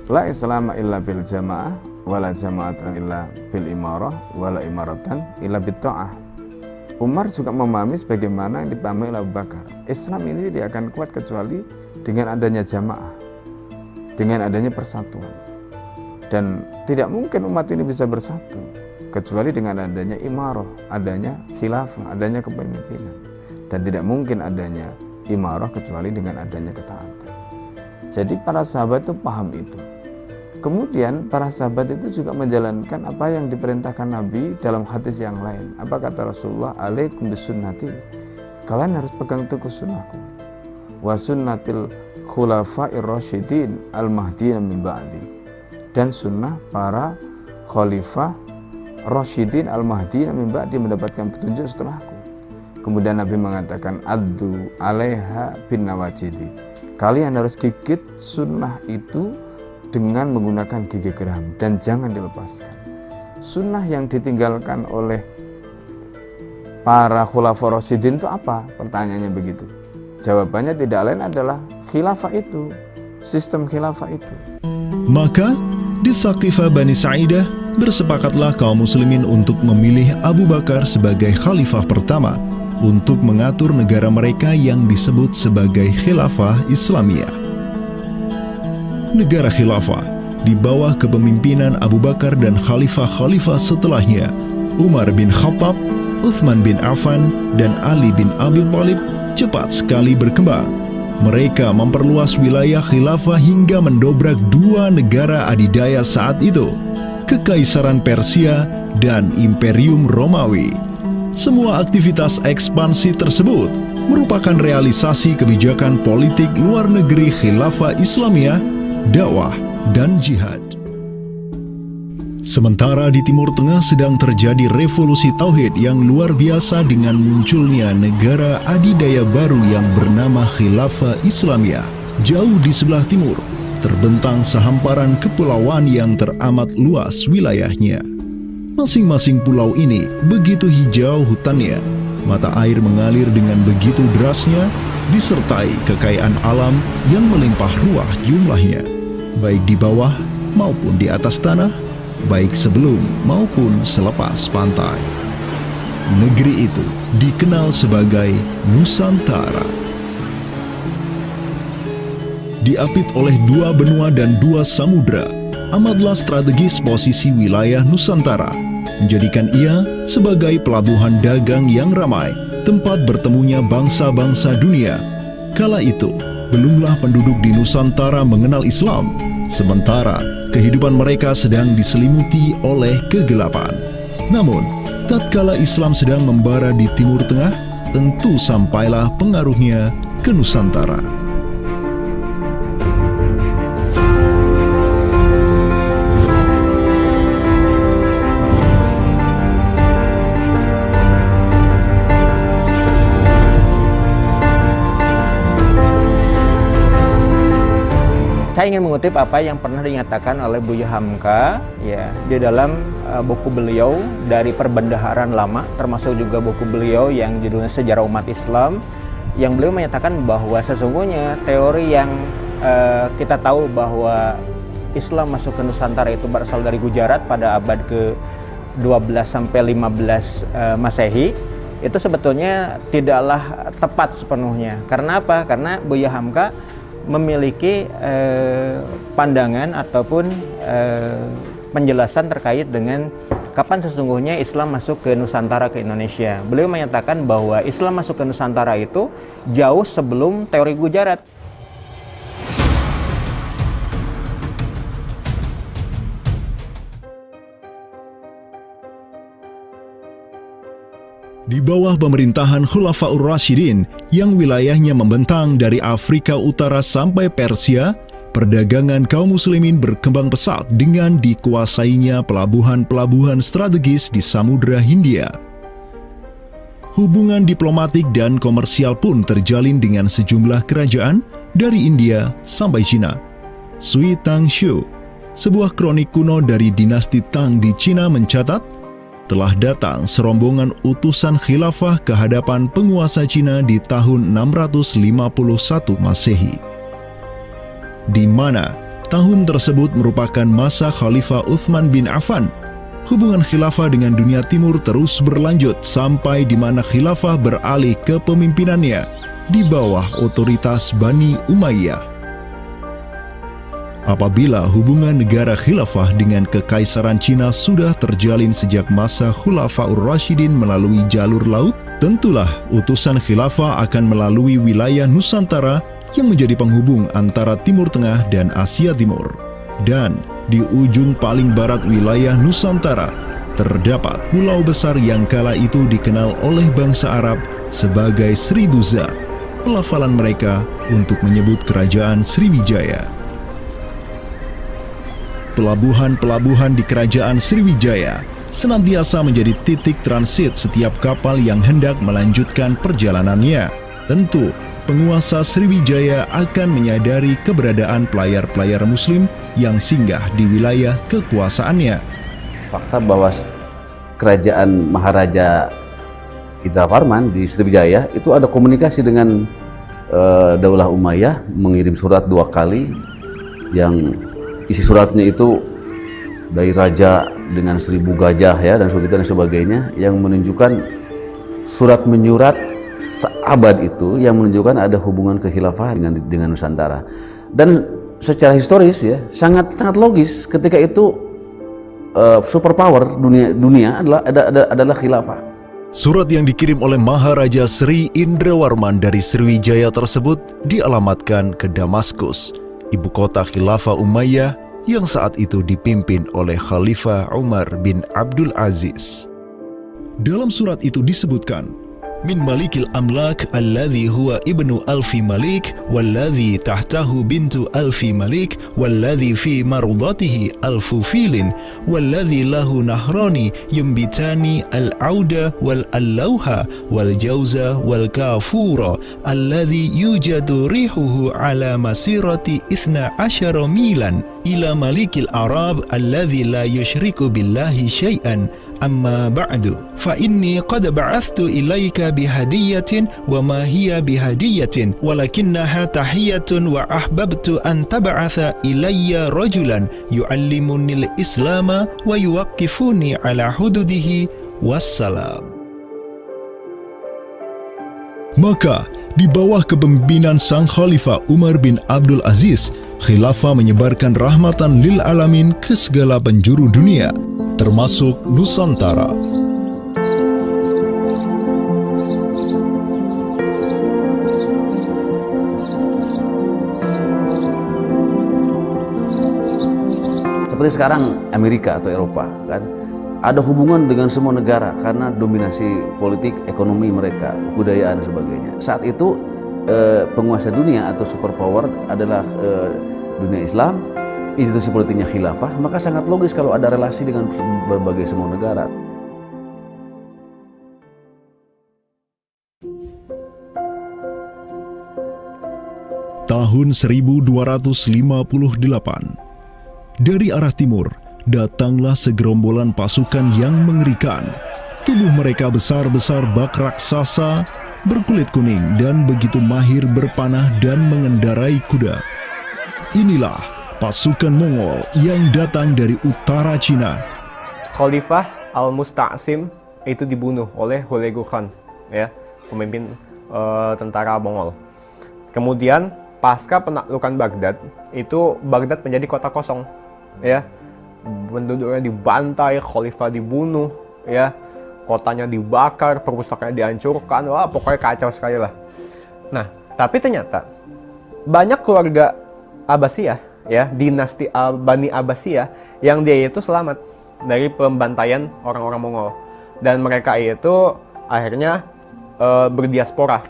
La islama illa bil jamaah, wala jama'atan illa bil imarah, wala imaratan illa bil ta'ah. Umar juga memahami sebagaimana yang dipahami oleh Abu Bakar. Islam ini tidak akan kuat kecuali dengan adanya jamaah, dengan adanya persatuan. Dan tidak mungkin umat ini bisa bersatu kecuali dengan adanya imarah, adanya khilafah, adanya kepemimpinan. Dan tidak mungkin adanya imarah kecuali dengan adanya ketaatan. Jadi para sahabat itu paham itu. Kemudian para sahabat itu juga menjalankan apa yang diperintahkan Nabi dalam hadis yang lain. Apa kata Rasulullah? Alaikum bisunnati. Kalian harus pegang teguh sunnahku. Wa sunnatil khulafa'ir rasyidin al-mahdiyyin min ba'di. Dan sunnah para khalifah rasyidin al-mahdiyyin min ba'di mendapatkan petunjuk setelahku. Kemudian Nabi mengatakan addu alaiha bin nawajidi. Kalian harus gigit sunnah itu dengan menggunakan gigi geram dan jangan dilepaskan. Sunnah yang ditinggalkan oleh para khulafa rasyidin itu apa? Pertanyaannya begitu. Jawabannya tidak lain adalah khilafah itu, sistem khilafah itu. Maka di Saqifah Bani Sa'idah bersepakatlah kaum muslimin untuk memilih Abu Bakar sebagai khalifah pertama untuk mengatur negara mereka yang disebut sebagai Khilafah Islamiyah. Negara Khilafah di bawah kepemimpinan Abu Bakar dan khalifah-khalifah setelahnya, Umar bin Khattab, Utsman bin Affan, dan Ali bin Abi Thalib cepat sekali berkembang. Mereka memperluas wilayah khilafah hingga mendobrak dua negara adidaya saat itu, Kekaisaran Persia dan Imperium Romawi. Semua aktivitas ekspansi tersebut merupakan realisasi kebijakan politik luar negeri khilafah Islamiyah, dakwah, dan jihad. Sementara di Timur Tengah sedang terjadi revolusi tauhid yang luar biasa dengan munculnya negara adidaya baru yang bernama Khilafah Islamiyah. Jauh di sebelah timur, terbentang sehamparan kepulauan yang teramat luas wilayahnya. Masing-masing pulau ini begitu hijau hutannya, mata air mengalir dengan begitu derasnya, disertai kekayaan alam yang melimpah ruah jumlahnya, baik di bawah maupun di atas tanah, baik sebelum maupun selepas pantai. Negeri itu dikenal sebagai Nusantara. Diapit oleh dua benua dan dua samudra, amatlah strategis posisi wilayah Nusantara, menjadikan ia sebagai pelabuhan dagang yang ramai, tempat bertemunya bangsa-bangsa dunia. Kala itu, belumlah penduduk di Nusantara mengenal Islam, sementara kehidupan mereka sedang diselimuti oleh kegelapan. Namun, tatkala Islam sedang membara di Timur Tengah, tentu sampailah pengaruhnya ke Nusantara. Saya ingin mengutip apa yang pernah dinyatakan oleh Buya Hamka ya di dalam buku beliau dari Perbendaharaan Lama, termasuk juga buku beliau yang judulnya Sejarah Umat Islam, yang beliau menyatakan bahwa sesungguhnya teori yang kita tahu bahwa Islam masuk ke Nusantara itu berasal dari Gujarat pada abad ke-12 sampai 15 Masehi, itu sebetulnya tidaklah tepat sepenuhnya. Karena apa? Karena Buya Hamka memiliki pandangan ataupun penjelasan terkait dengan kapan sesungguhnya Islam masuk ke Nusantara, ke Indonesia. Beliau menyatakan bahwa Islam masuk ke Nusantara itu jauh sebelum teori Gujarat. Di bawah pemerintahan Khulafaur Rasyidin yang wilayahnya membentang dari Afrika Utara sampai Persia, perdagangan kaum muslimin berkembang pesat dengan dikuasainya pelabuhan-pelabuhan strategis di Samudra Hindia. Hubungan diplomatik dan komersial pun terjalin dengan sejumlah kerajaan dari India sampai Cina. Sui Tang Xiu, sebuah kronik kuno dari dinasti Tang di Cina mencatat, telah datang serombongan utusan khilafah ke hadapan penguasa Cina di tahun 651 Masehi, di mana tahun tersebut merupakan masa Khalifah Utsman bin Affan. Hubungan khilafah dengan dunia timur terus berlanjut sampai di mana khilafah beralih ke pemimpinannya di bawah otoritas Bani Umayyah. Apabila hubungan negara khilafah dengan kekaisaran Cina sudah terjalin sejak masa Khulafaur Rasyidin melalui jalur laut, tentulah utusan khilafah akan melalui wilayah Nusantara yang menjadi penghubung antara Timur Tengah dan Asia Timur. Dan di ujung paling barat wilayah Nusantara, terdapat pulau besar yang kala itu dikenal oleh bangsa Arab sebagai Sribuza, pelafalan mereka untuk menyebut kerajaan Sriwijaya. Pelabuhan-pelabuhan di kerajaan Sriwijaya senantiasa menjadi titik transit setiap kapal yang hendak melanjutkan perjalanannya. Tentu, penguasa Sriwijaya akan menyadari keberadaan pelayar-pelayar muslim yang singgah di wilayah kekuasaannya. Fakta bahwa kerajaan Maharaja Indravarman di Sriwijaya itu ada komunikasi dengan Daulah Umayyah, mengirim surat 2 kali yang isi suratnya itu dari raja dengan 1000 gajah ya dan sebagainya, yang menunjukkan surat menyurat seabad itu yang menunjukkan ada hubungan kekhilafahan dengan Nusantara. Dan secara historis ya sangat logis ketika itu superpower dunia adalah khilafah. Surat yang dikirim oleh Maharaja Sri Indrawarman dari Sriwijaya tersebut dialamatkan ke Damaskus, ibu kota Khilafah Umayyah yang saat itu dipimpin oleh Khalifah Umar bin Abdul Aziz. Dalam surat itu disebutkan, min malikil amlak alladhi huwa ibnu alfi malik walladhi tahtahu bintu alfi malik walladhi fi mardatihi alfu filin walladhi lahu nahrani yumbitani al-auda wal-allawha wal-jawza wal-kafura alladhi yujadu rihuhu ala masirati 12 milan ila malikil arab alladhi la yushriku billahi syai'an. Amma ba'du, fa inni qad ba'athtu ilaika bihadiyatin wa ma hiya bihadiyatin walakinnaha tahiyatun wa ahbabtu an tab'atha ilayya rajulan yu'allimunil islama wa yuwaqqifuni ala hududihi wassalam. Maka di bawah kepemimpinan sang Khalifah Umar bin Abdul Aziz, khilafah menyebarkan rahmatan lil alamin ke segala penjuru dunia, termasuk Nusantara. Seperti sekarang Amerika atau Eropa kan, ada hubungan dengan semua negara karena dominasi politik, ekonomi mereka, budayaan dan sebagainya. Saat itu penguasa dunia atau superpower adalah dunia Islam, institusi politiknya khilafah, maka sangat logis kalau ada relasi dengan berbagai semua negara. Tahun 1258, dari arah timur datanglah segerombolan pasukan yang mengerikan. Tubuh mereka besar-besar bak raksasa, berkulit kuning dan begitu mahir berpanah dan mengendarai kuda. Inilah pasukan Mongol yang datang dari utara Cina. Khalifah Al-Musta'sim itu dibunuh oleh Hulagu Khan, ya, pemimpin tentara Mongol. Kemudian pasca penaklukan Baghdad, itu Baghdad menjadi kota kosong, ya. Penduduknya dibantai, khalifah dibunuh, ya. Kotanya dibakar, perpustakaannya dihancurkan. Wah, pokoknya kacau sekali lah. Nah, tapi ternyata banyak keluarga Abbasiyah, ya, dinasti Bani Abbasiyah yang dia itu selamat dari pembantaian orang-orang Mongol, dan mereka itu akhirnya berdiaspora,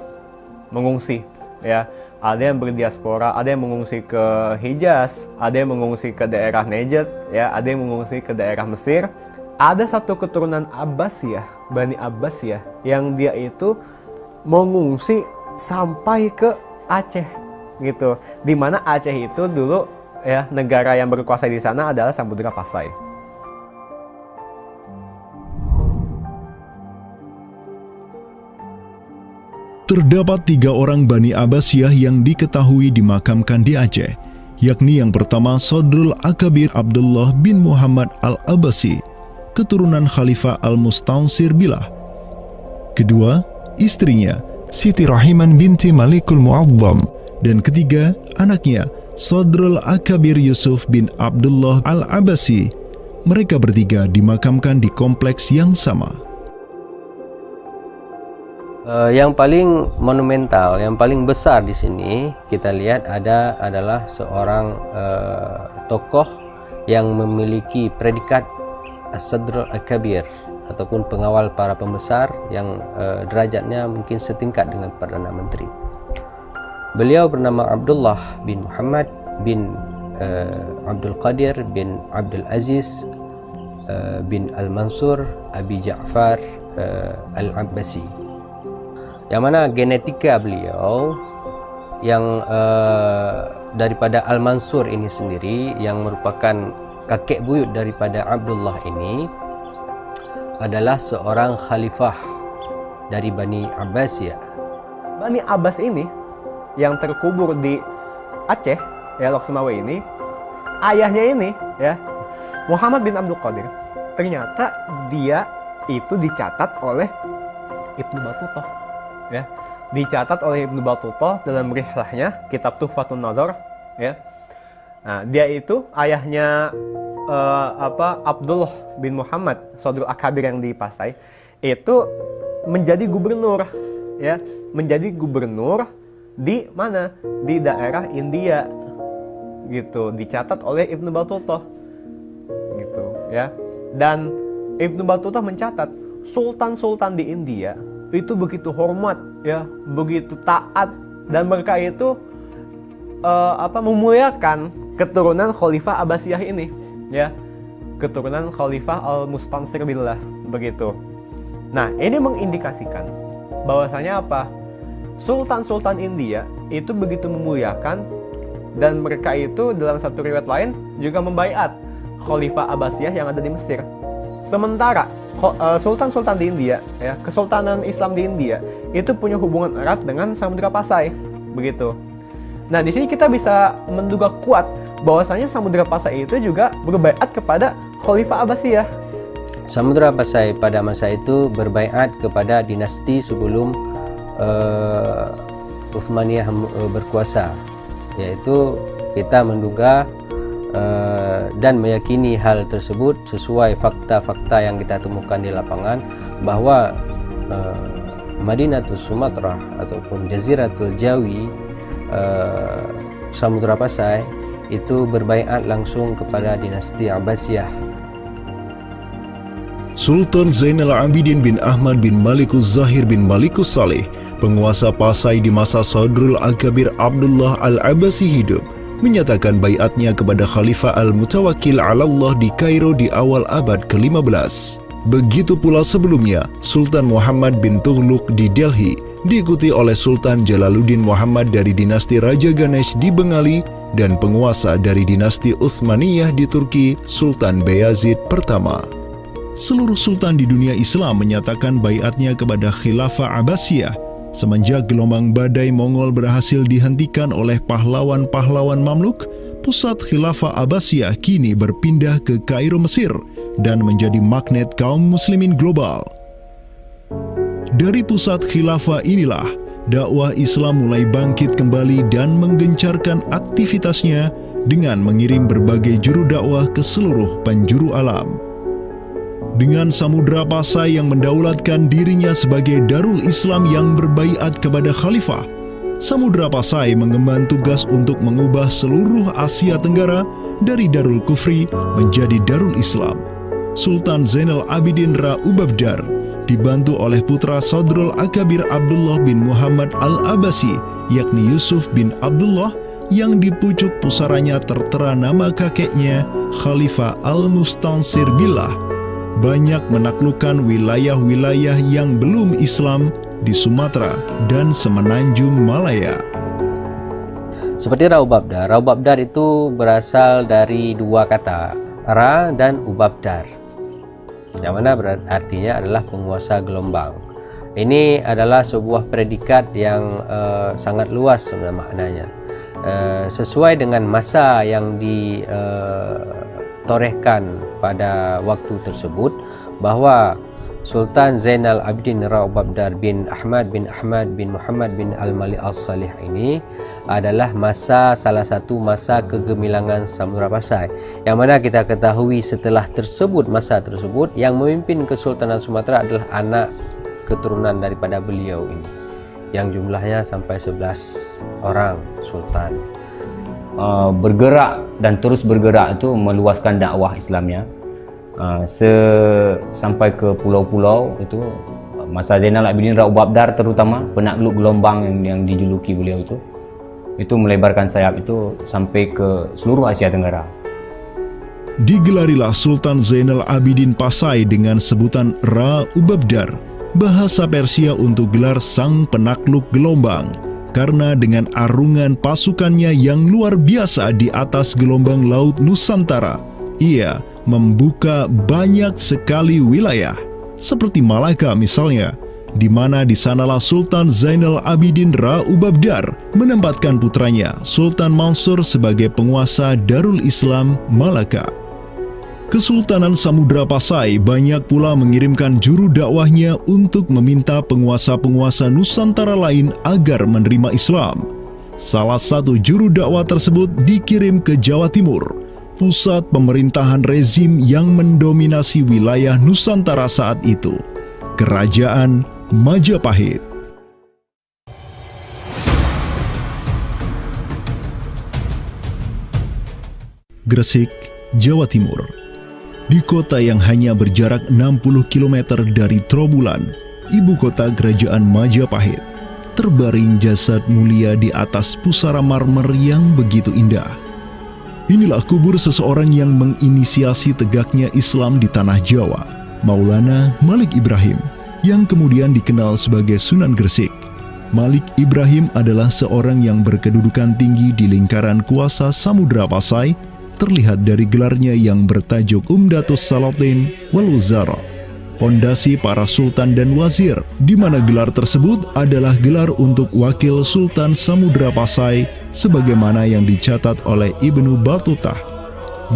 mengungsi, ya. Ada yang berdiaspora, ada yang mengungsi ke Hijaz, ada yang mengungsi ke daerah Najd, ya, ada yang mengungsi ke daerah Mesir. Ada satu keturunan Abbasiyah, Bani Abbasiyah, yang dia itu mengungsi sampai ke Aceh, gitu. Di mana Aceh itu dulu, ya, negara yang berkuasa di sana adalah Samudra Pasai. Terdapat 3 orang Bani Abbasiyah yang diketahui dimakamkan di Aceh, yakni yang pertama Sodrul Akabir Abdullah bin Muhammad Al-Abbasi, keturunan Khalifah Al-Mustaunsir Billah. Kedua, istrinya Siti Rahiman binti Malikul Mu'azzam, dan ketiga, anaknya Sodrul Akabir Yusuf bin Abdullah Al-Abbasi. Mereka bertiga dimakamkan di kompleks yang sama. Yang paling monumental, yang paling besar di sini kita lihat adalah seorang tokoh yang memiliki predikat As-Sadr Al-Kabir ataupun pengawal para pembesar yang derajatnya mungkin setingkat dengan Perdana Menteri. Beliau bernama Abdullah bin Muhammad bin Abdul Qadir bin Abdul Aziz bin Al-Mansur Abi Ja'far Al-Abbasi, yang mana genetika beliau yang daripada Al-Mansur ini sendiri, yang merupakan kakek buyut daripada Abdullah ini, adalah seorang khalifah dari Bani Abbasiyah. Bani Abbas ini yang terkubur di Aceh, ya, Lok Sumawe ini, ayahnya ini, ya, Muhammad bin Abdul Qadir, ternyata dia itu dicatat oleh Ibnu Battuta, ya, dicatat oleh Ibnu Battuta dalam rihlahnya kitab Tuhfatun Nazar, ya. Nah, dia itu ayahnya Abdullah bin Muhammad Sodrul Akabir yang di Pasai itu menjadi gubernur, ya, menjadi gubernur di mana? Di daerah India, gitu. Dicatat oleh Ibnu Battutah, gitu, ya. Dan Ibnu Battutah mencatat sultan-sultan di India itu begitu hormat, ya, begitu taat, dan mereka itu memuliakan keturunan Khalifah Abbasiyah ini, ya, keturunan Khalifah Al-Mustansir Billah, begitu. Nah, ini mengindikasikan bahwasanya apa? Sultan-sultan India itu begitu memuliakan, dan mereka itu dalam satu riwayat lain juga membaiat Khalifah Abbasiyah yang ada di Mesir. Sementara sultan-sultan di India, ya, Kesultanan Islam di India itu punya hubungan erat dengan Samudra Pasai, begitu. Nah, di sini kita bisa menduga kuat bahwasanya Samudra Pasai itu juga berbaiat kepada Khalifah Abbasiyah. Samudra Pasai pada masa itu berbaiat kepada dinasti sebelum Utsmaniyah berkuasa, yaitu kita menduga dan meyakini hal tersebut sesuai fakta-fakta yang kita temukan di lapangan bahwa Madinatul Sumatera ataupun Jaziratul Jawi, Samudra Pasai itu berbaiat langsung kepada dinasti Abbasiyah. Sultan Zainal Abidin bin Ahmad bin Malikus Zahir bin Malikus Saleh, penguasa Pasai di masa Sadrul Akabir Abdullah Al-Abbasi hidup, menyatakan baiatnya kepada Khalifah Al-Mutawakkil 'ala Allah di Kairo di awal abad ke-15. Begitu pula sebelumnya, Sultan Muhammad bin Tughluk di Delhi diikuti oleh Sultan Jalaluddin Muhammad dari dinasti Raja Ganesh di Bengali dan penguasa dari dinasti Utsmaniyah di Turki, Sultan Bayazid pertama. Seluruh sultan di dunia Islam menyatakan baiatnya kepada Khilafah Abbasiyah semenjak gelombang badai Mongol berhasil dihentikan oleh pahlawan-pahlawan Mamluk. Pusat Khilafah Abbasiyah kini berpindah ke Kairo, Mesir, dan menjadi magnet kaum muslimin global. Dari pusat khilafah inilah dakwah Islam mulai bangkit kembali dan menggencarkan aktivitasnya dengan mengirim berbagai juru dakwah ke seluruh penjuru alam. Dengan Samudra Pasai yang mendaulatkan dirinya sebagai Darul Islam yang berbaiat kepada khalifah, Samudra Pasai mengemban tugas untuk mengubah seluruh Asia Tenggara dari Darul Kufri menjadi Darul Islam. Sultan Zainal Abidin Ra Ubabdar dibantu oleh putra Sadrul Akabir Abdullah bin Muhammad Al-Abbasi, yakni Yusuf bin Abdullah, yang di pucuk pusaranya tertera nama kakeknya Khalifah Al-Mustansir Billah, banyak menaklukkan wilayah-wilayah yang belum Islam di Sumatera dan Semenanjung Malaya. Seperti Ra Ubabdar. Ra Ubabdar itu berasal dari dua kata, Ra dan Ubabdar, yang mana artinya adalah penguasa gelombang. Ini adalah sebuah predikat yang sangat luas sebenarnya maknanya, sesuai dengan masa yang ditorehkan pada waktu tersebut, bahwa Sultan Zainal Abidin Ra Ubabdar bin Ahmad bin Muhammad bin Al-Malik Al-Salih ini adalah salah satu masa kegemilangan Samudra Pasai, yang mana kita ketahui setelah masa tersebut yang memimpin Kesultanan Sumatera adalah anak keturunan daripada beliau ini, yang jumlahnya sampai 11 orang sultan. Bergerak dan terus bergerak itu meluaskan dakwah Islamnya sampai ke pulau-pulau. Itu masa Zainal Abidin Ra Ubabdar, terutama penakluk gelombang yang dijuluki beliau itu melebarkan sayap itu sampai ke seluruh Asia Tenggara. Digelarilah Sultan Zainal Abidin Pasai dengan sebutan Ra Ubabdar, bahasa Persia untuk gelar sang penakluk gelombang, karena dengan arungan pasukannya yang luar biasa di atas gelombang laut Nusantara, ia membuka banyak sekali wilayah, seperti Malaka misalnya, di mana di sanalah Sultan Zainal Abidin Ra Ubabdar menempatkan putranya Sultan Mansur sebagai penguasa Darul Islam Malaka. Kesultanan Samudra Pasai banyak pula mengirimkan juru dakwahnya untuk meminta penguasa-penguasa Nusantara lain agar menerima Islam. Salah satu juru dakwah tersebut dikirim ke Jawa Timur, pusat pemerintahan rezim yang mendominasi wilayah Nusantara saat itu, Kerajaan Majapahit. Gresik, Jawa Timur. Di kota yang hanya berjarak 60 km dari Trowulan, ibu kota kerajaan Majapahit, terbaring jasad mulia di atas pusara marmer yang begitu indah. Inilah kubur seseorang yang menginisiasi tegaknya Islam di tanah Jawa, Maulana Malik Ibrahim, yang kemudian dikenal sebagai Sunan Gresik. Malik Ibrahim adalah seorang yang berkedudukan tinggi di lingkaran kuasa Samudra Pasai, terlihat dari gelarnya yang bertajuk Umdatus Salatin wal Wuzara, pondasi para sultan dan wazir, di mana gelar tersebut adalah gelar untuk wakil Sultan Samudra Pasai sebagaimana yang dicatat oleh Ibnu Batutah.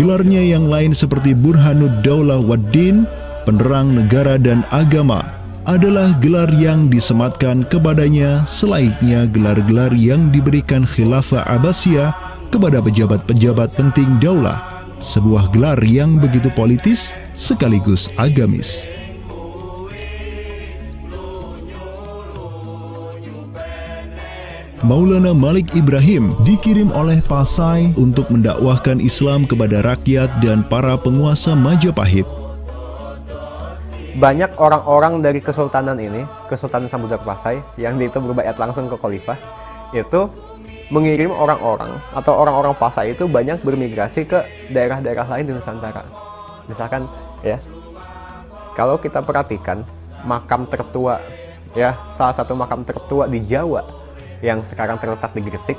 Gelarnya yang lain seperti Burhanud Daulah Waddin, penerang negara dan agama, adalah gelar yang disematkan kepadanya selayaknya gelar-gelar yang diberikan Khilafah Abbasiyah kepada pejabat-pejabat penting daulah, sebuah gelar yang begitu politis sekaligus agamis. Maulana Malik Ibrahim dikirim oleh Pasai untuk mendakwahkan Islam kepada rakyat dan para penguasa Majapahit. Banyak orang-orang dari kesultanan ini, Kesultanan Samudra Pasai, yang itu berbaiat langsung ke khalifah, itu mengirim orang-orang atau orang-orang Pasai itu banyak bermigrasi ke daerah-daerah lain di Nusantara. Misalkan ya, kalau kita perhatikan makam tertua ya, salah satu makam tertua di Jawa yang sekarang terletak di Gresik,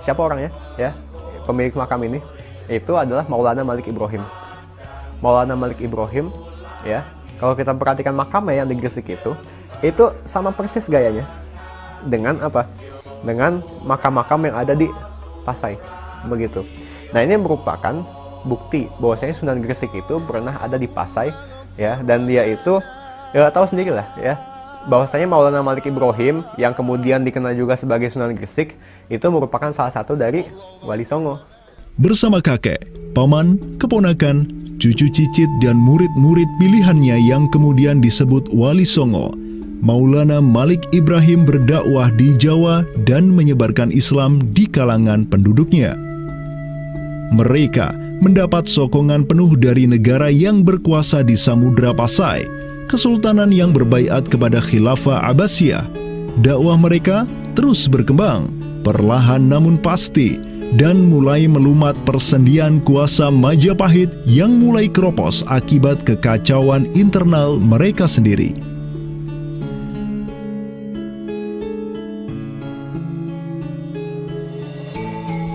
siapa orangnya ya? Pemilik makam ini itu adalah Maulana Malik Ibrahim. Maulana Malik Ibrahim ya, kalau kita perhatikan makamnya yang di Gresik itu sama persis gayanya dengan apa? Dengan makam-makam yang ada di Pasai, begitu. Nah, ini merupakan bukti bahwasanya Sunan Gresik itu pernah ada di Pasai ya, dan dia itu ya tahu sendirilah ya, bahwasanya Maulana Malik Ibrahim yang kemudian dikenal juga sebagai Sunan Gresik itu merupakan salah satu dari Wali Songo. Bersama kakek, paman, keponakan, cucu cicit dan murid-murid pilihannya yang kemudian disebut Wali Songo, Maulana Malik Ibrahim berdakwah di Jawa dan menyebarkan Islam di kalangan penduduknya. Mereka mendapat sokongan penuh dari negara yang berkuasa di Samudra Pasai, kesultanan yang berbaiat kepada Khilafah Abbasiyah. Dakwah mereka terus berkembang, perlahan namun pasti, dan mulai melumat persendian kuasa Majapahit yang mulai keropos akibat kekacauan internal mereka sendiri.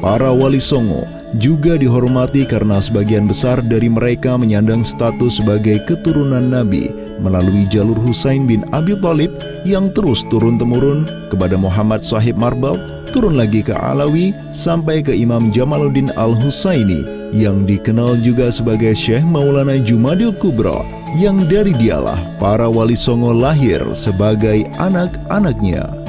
Para Wali Songo juga dihormati karena sebagian besar dari mereka menyandang status sebagai keturunan Nabi melalui jalur Husain bin Abi Thalib yang terus turun-temurun kepada Muhammad Sahib Marbal, turun lagi ke Alawi sampai ke Imam Jamaluddin Al-Husaini yang dikenal juga sebagai Syekh Maulana Jumadil Kubra, yang dari dialah para Wali Songo lahir sebagai anak-anaknya.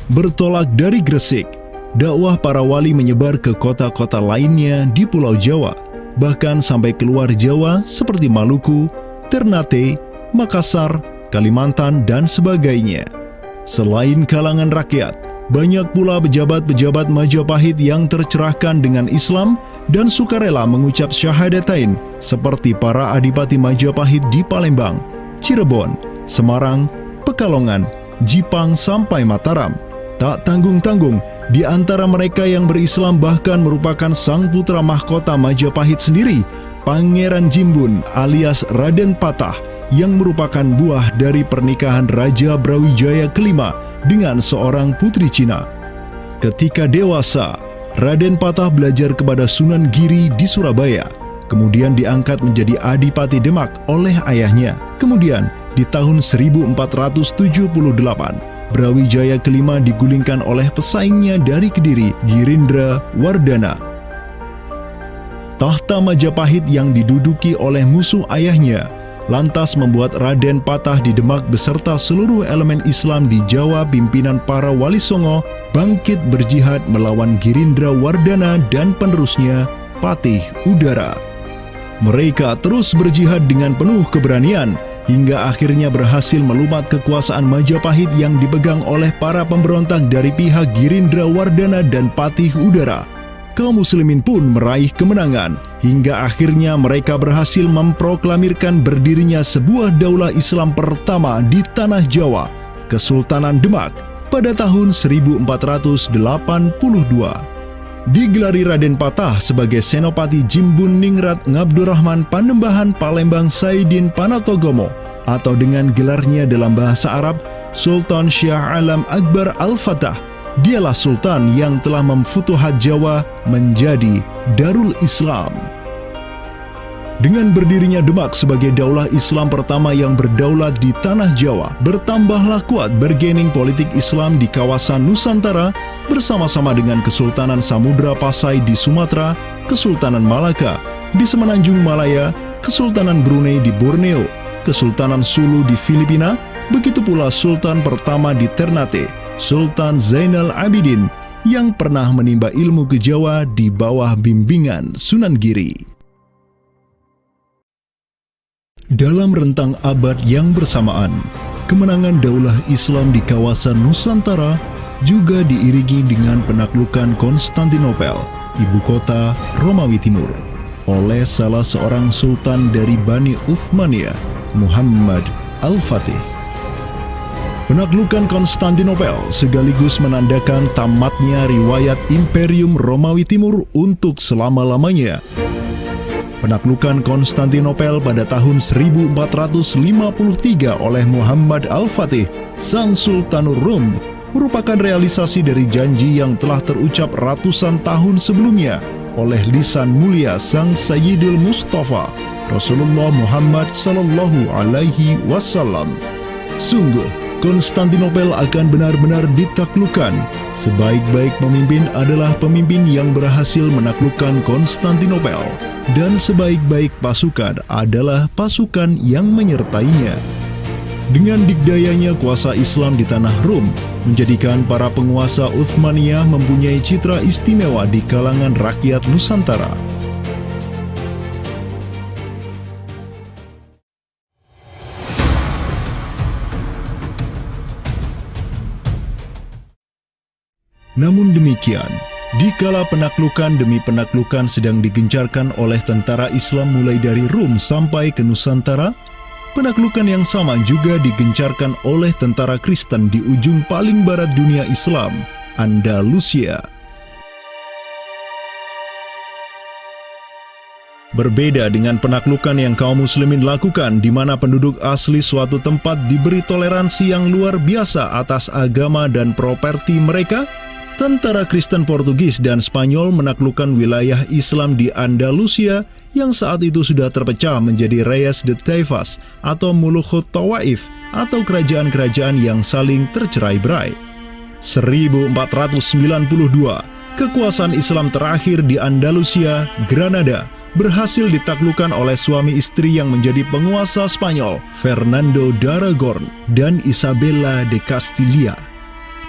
Bertolak dari Gresik, dakwah para wali menyebar ke kota-kota lainnya di Pulau Jawa, bahkan sampai keluar Jawa seperti Maluku, Ternate, Makassar, Kalimantan, dan sebagainya. Selain kalangan rakyat, banyak pula pejabat-pejabat Majapahit yang tercerahkan dengan Islam dan sukarela mengucap syahadatain, seperti para adipati Majapahit di Palembang, Cirebon, Semarang, Pekalongan, Jipang, sampai Mataram. Tak tanggung-tanggung, di antara mereka yang berislam bahkan merupakan sang putra mahkota Majapahit sendiri, Pangeran Jimbun alias Raden Patah, yang merupakan buah dari pernikahan Raja Brawijaya kelima dengan seorang putri Cina. Ketika dewasa, Raden Patah belajar kepada Sunan Giri di Surabaya, kemudian diangkat menjadi Adipati Demak oleh ayahnya. Kemudian, di tahun 1478, Brawijaya kelima digulingkan oleh pesaingnya dari Kediri, Girindra Wardana. Tahta Majapahit yang diduduki oleh musuh ayahnya, lantas membuat Raden Patah di Demak beserta seluruh elemen Islam di Jawa pimpinan para Wali Songo bangkit berjihad melawan Girindra Wardana dan penerusnya Patih Udara. Mereka terus berjihad dengan penuh keberanian hingga akhirnya berhasil melumat kekuasaan Majapahit yang dipegang oleh para pemberontak dari pihak Girindra Wardana dan Patih Udara. Kaum muslimin pun meraih kemenangan hingga akhirnya mereka berhasil memproklamirkan berdirinya sebuah daulah Islam pertama di tanah Jawa, Kesultanan Demak, pada tahun 1482. Digelari Raden Patah sebagai Senopati Jimbun Ningrat Ngabdurrahman Panembahan Palembang Saidin Panatogomo, atau dengan gelarnya dalam bahasa Arab Sultan Syah Alam Akbar Al-Fatah. Dialah Sultan yang telah memfutuhat Jawa menjadi Darul Islam. Dengan berdirinya Demak sebagai daulah Islam pertama yang berdaulat di tanah Jawa, bertambahlah kuat bargaining politik Islam di kawasan Nusantara bersama-sama dengan Kesultanan Samudra Pasai di Sumatera, Kesultanan Malaka di Semenanjung Malaya, Kesultanan Brunei di Borneo, Kesultanan Sulu di Filipina, begitu pula Sultan pertama di Ternate, Sultan Zainal Abidin yang pernah menimba ilmu ke Jawa di bawah bimbingan Sunan Giri. Dalam rentang abad yang bersamaan, kemenangan daulah Islam di kawasan Nusantara juga diiringi dengan penaklukan Konstantinopel, ibu kota Romawi Timur, oleh salah seorang sultan dari Bani Uthmaniyah, Muhammad Al-Fatih. Penaklukan Konstantinopel sekaligus menandakan tamatnya riwayat Imperium Romawi Timur untuk selama-lamanya. Penaklukan Konstantinopel pada tahun 1453 oleh Muhammad Al-Fatih, sang Sultanur Rum, merupakan realisasi dari janji yang telah terucap ratusan tahun sebelumnya oleh lisan mulia sang Sayyidul Mustafa, Rasulullah Muhammad Sallallahu Alaihi Wasallam. Sungguh, Konstantinopel akan benar-benar ditaklukkan. Sebaik-baik pemimpin adalah pemimpin yang berhasil menaklukkan Konstantinopel, dan sebaik-baik pasukan adalah pasukan yang menyertainya. Dengan dikdayanya kuasa Islam di tanah Rum, menjadikan para penguasa Uthmaniyah mempunyai citra istimewa di kalangan rakyat Nusantara. Namun demikian, dikala penaklukan demi penaklukan sedang digencarkan oleh tentara Islam mulai dari Rum sampai ke Nusantara, penaklukan yang sama juga digencarkan oleh tentara Kristen di ujung paling barat dunia Islam, Andalusia. Berbeda dengan penaklukan yang kaum muslimin lakukan, di mana penduduk asli suatu tempat diberi toleransi yang luar biasa atas agama dan properti mereka, tentara Kristen Portugis dan Spanyol menaklukkan wilayah Islam di Andalusia yang saat itu sudah terpecah menjadi Reyes de Taifas atau Mulukhut Tawaif atau kerajaan-kerajaan yang saling tercerai-berai. 1492, kekuasaan Islam terakhir di Andalusia, Granada, berhasil ditaklukkan oleh suami istri yang menjadi penguasa Spanyol, Fernando de Aragon dan Isabella de Castilla.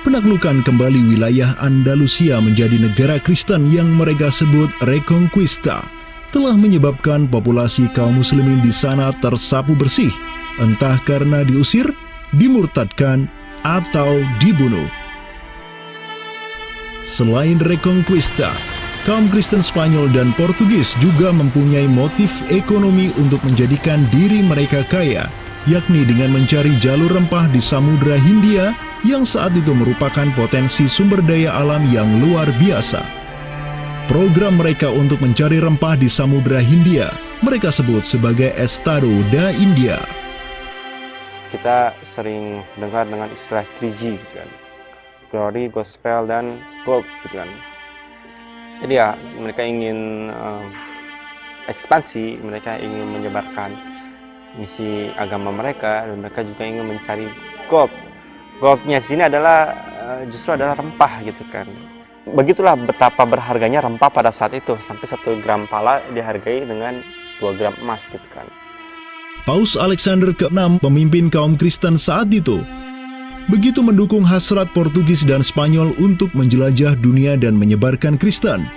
Penaklukan kembali wilayah Andalusia menjadi negara Kristen yang mereka sebut Reconquista telah menyebabkan populasi kaum muslimin di sana tersapu bersih, entah karena diusir, dimurtadkan, atau dibunuh. Selain Reconquista, kaum Kristen Spanyol dan Portugis juga mempunyai motif ekonomi untuk menjadikan diri mereka kaya, yakni dengan mencari jalur rempah di Samudra Hindia yang saat itu merupakan potensi sumber daya alam yang luar biasa. Program mereka untuk mencari rempah di Samudra Hindia mereka sebut sebagai Estado da India. Kita sering dengar dengan istilah 3G gitu kan. Glory, Gospel, dan Gold gitu kan. Jadi ya mereka ingin ekspansi, mereka ingin menyebarkan misi agama mereka, dan mereka juga ingin mencari gold. Goldnya sini adalah justru adalah rempah gitu kan. Begitulah betapa berharganya rempah pada saat itu, sampai 1 gram pala dihargai dengan 2 gram emas gitu kan. Paus Alexander ke-6, pemimpin kaum Kristen saat itu, begitu mendukung hasrat Portugis dan Spanyol untuk menjelajah dunia dan menyebarkan Kristen.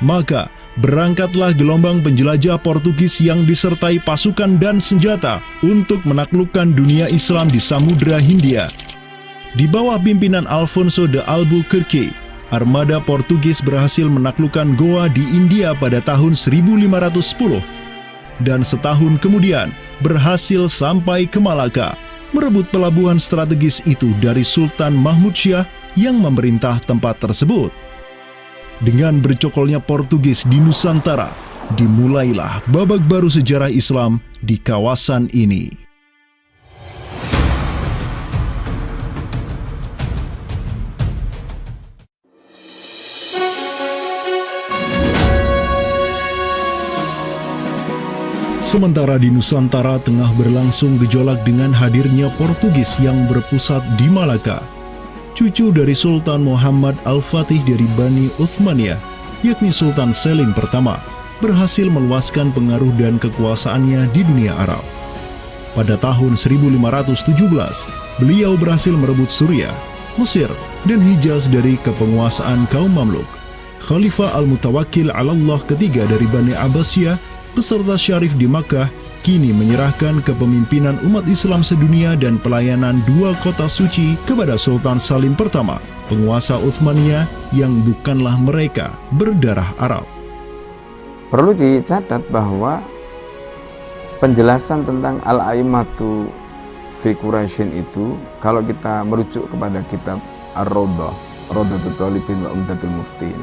Maka, berangkatlah gelombang penjelajah Portugis yang disertai pasukan dan senjata untuk menaklukkan dunia Islam di Samudra Hindia. Di bawah pimpinan Alfonso de Albuquerque, armada Portugis berhasil menaklukkan Goa di India pada tahun 1510, dan setahun kemudian berhasil sampai ke Malaka, merebut pelabuhan strategis itu dari Sultan Mahmud Syah yang memerintah tempat tersebut. Dengan bercokolnya Portugis di Nusantara, dimulailah babak baru sejarah Islam di kawasan ini. Sementara di Nusantara tengah berlangsung gejolak dengan hadirnya Portugis yang berpusat di Malaka, cucu dari Sultan Muhammad Al-Fatih dari Bani Uthmaniyah, yakni Sultan Selim pertama, berhasil meluaskan pengaruh dan kekuasaannya di dunia Arab. Pada tahun 1517, beliau berhasil merebut Suriah, Mesir, dan Hijaz dari kepenguasaan kaum Mamluk. Khalifah Al-Mutawakkil 'ala Allah ketiga dari Bani Abbasiyah beserta Syarif di Makkah kini menyerahkan kepemimpinan umat Islam sedunia dan pelayanan dua kota suci kepada Sultan Salim pertama, penguasa Uthmaniyah yang bukanlah mereka berdarah Arab. Perlu dicatat bahwa penjelasan tentang Al-A'immatu fi Quraisyin itu, kalau kita merujuk kepada kitab Ar-Rawdah, Rawdatul Talibin wa Umdatul Muftin,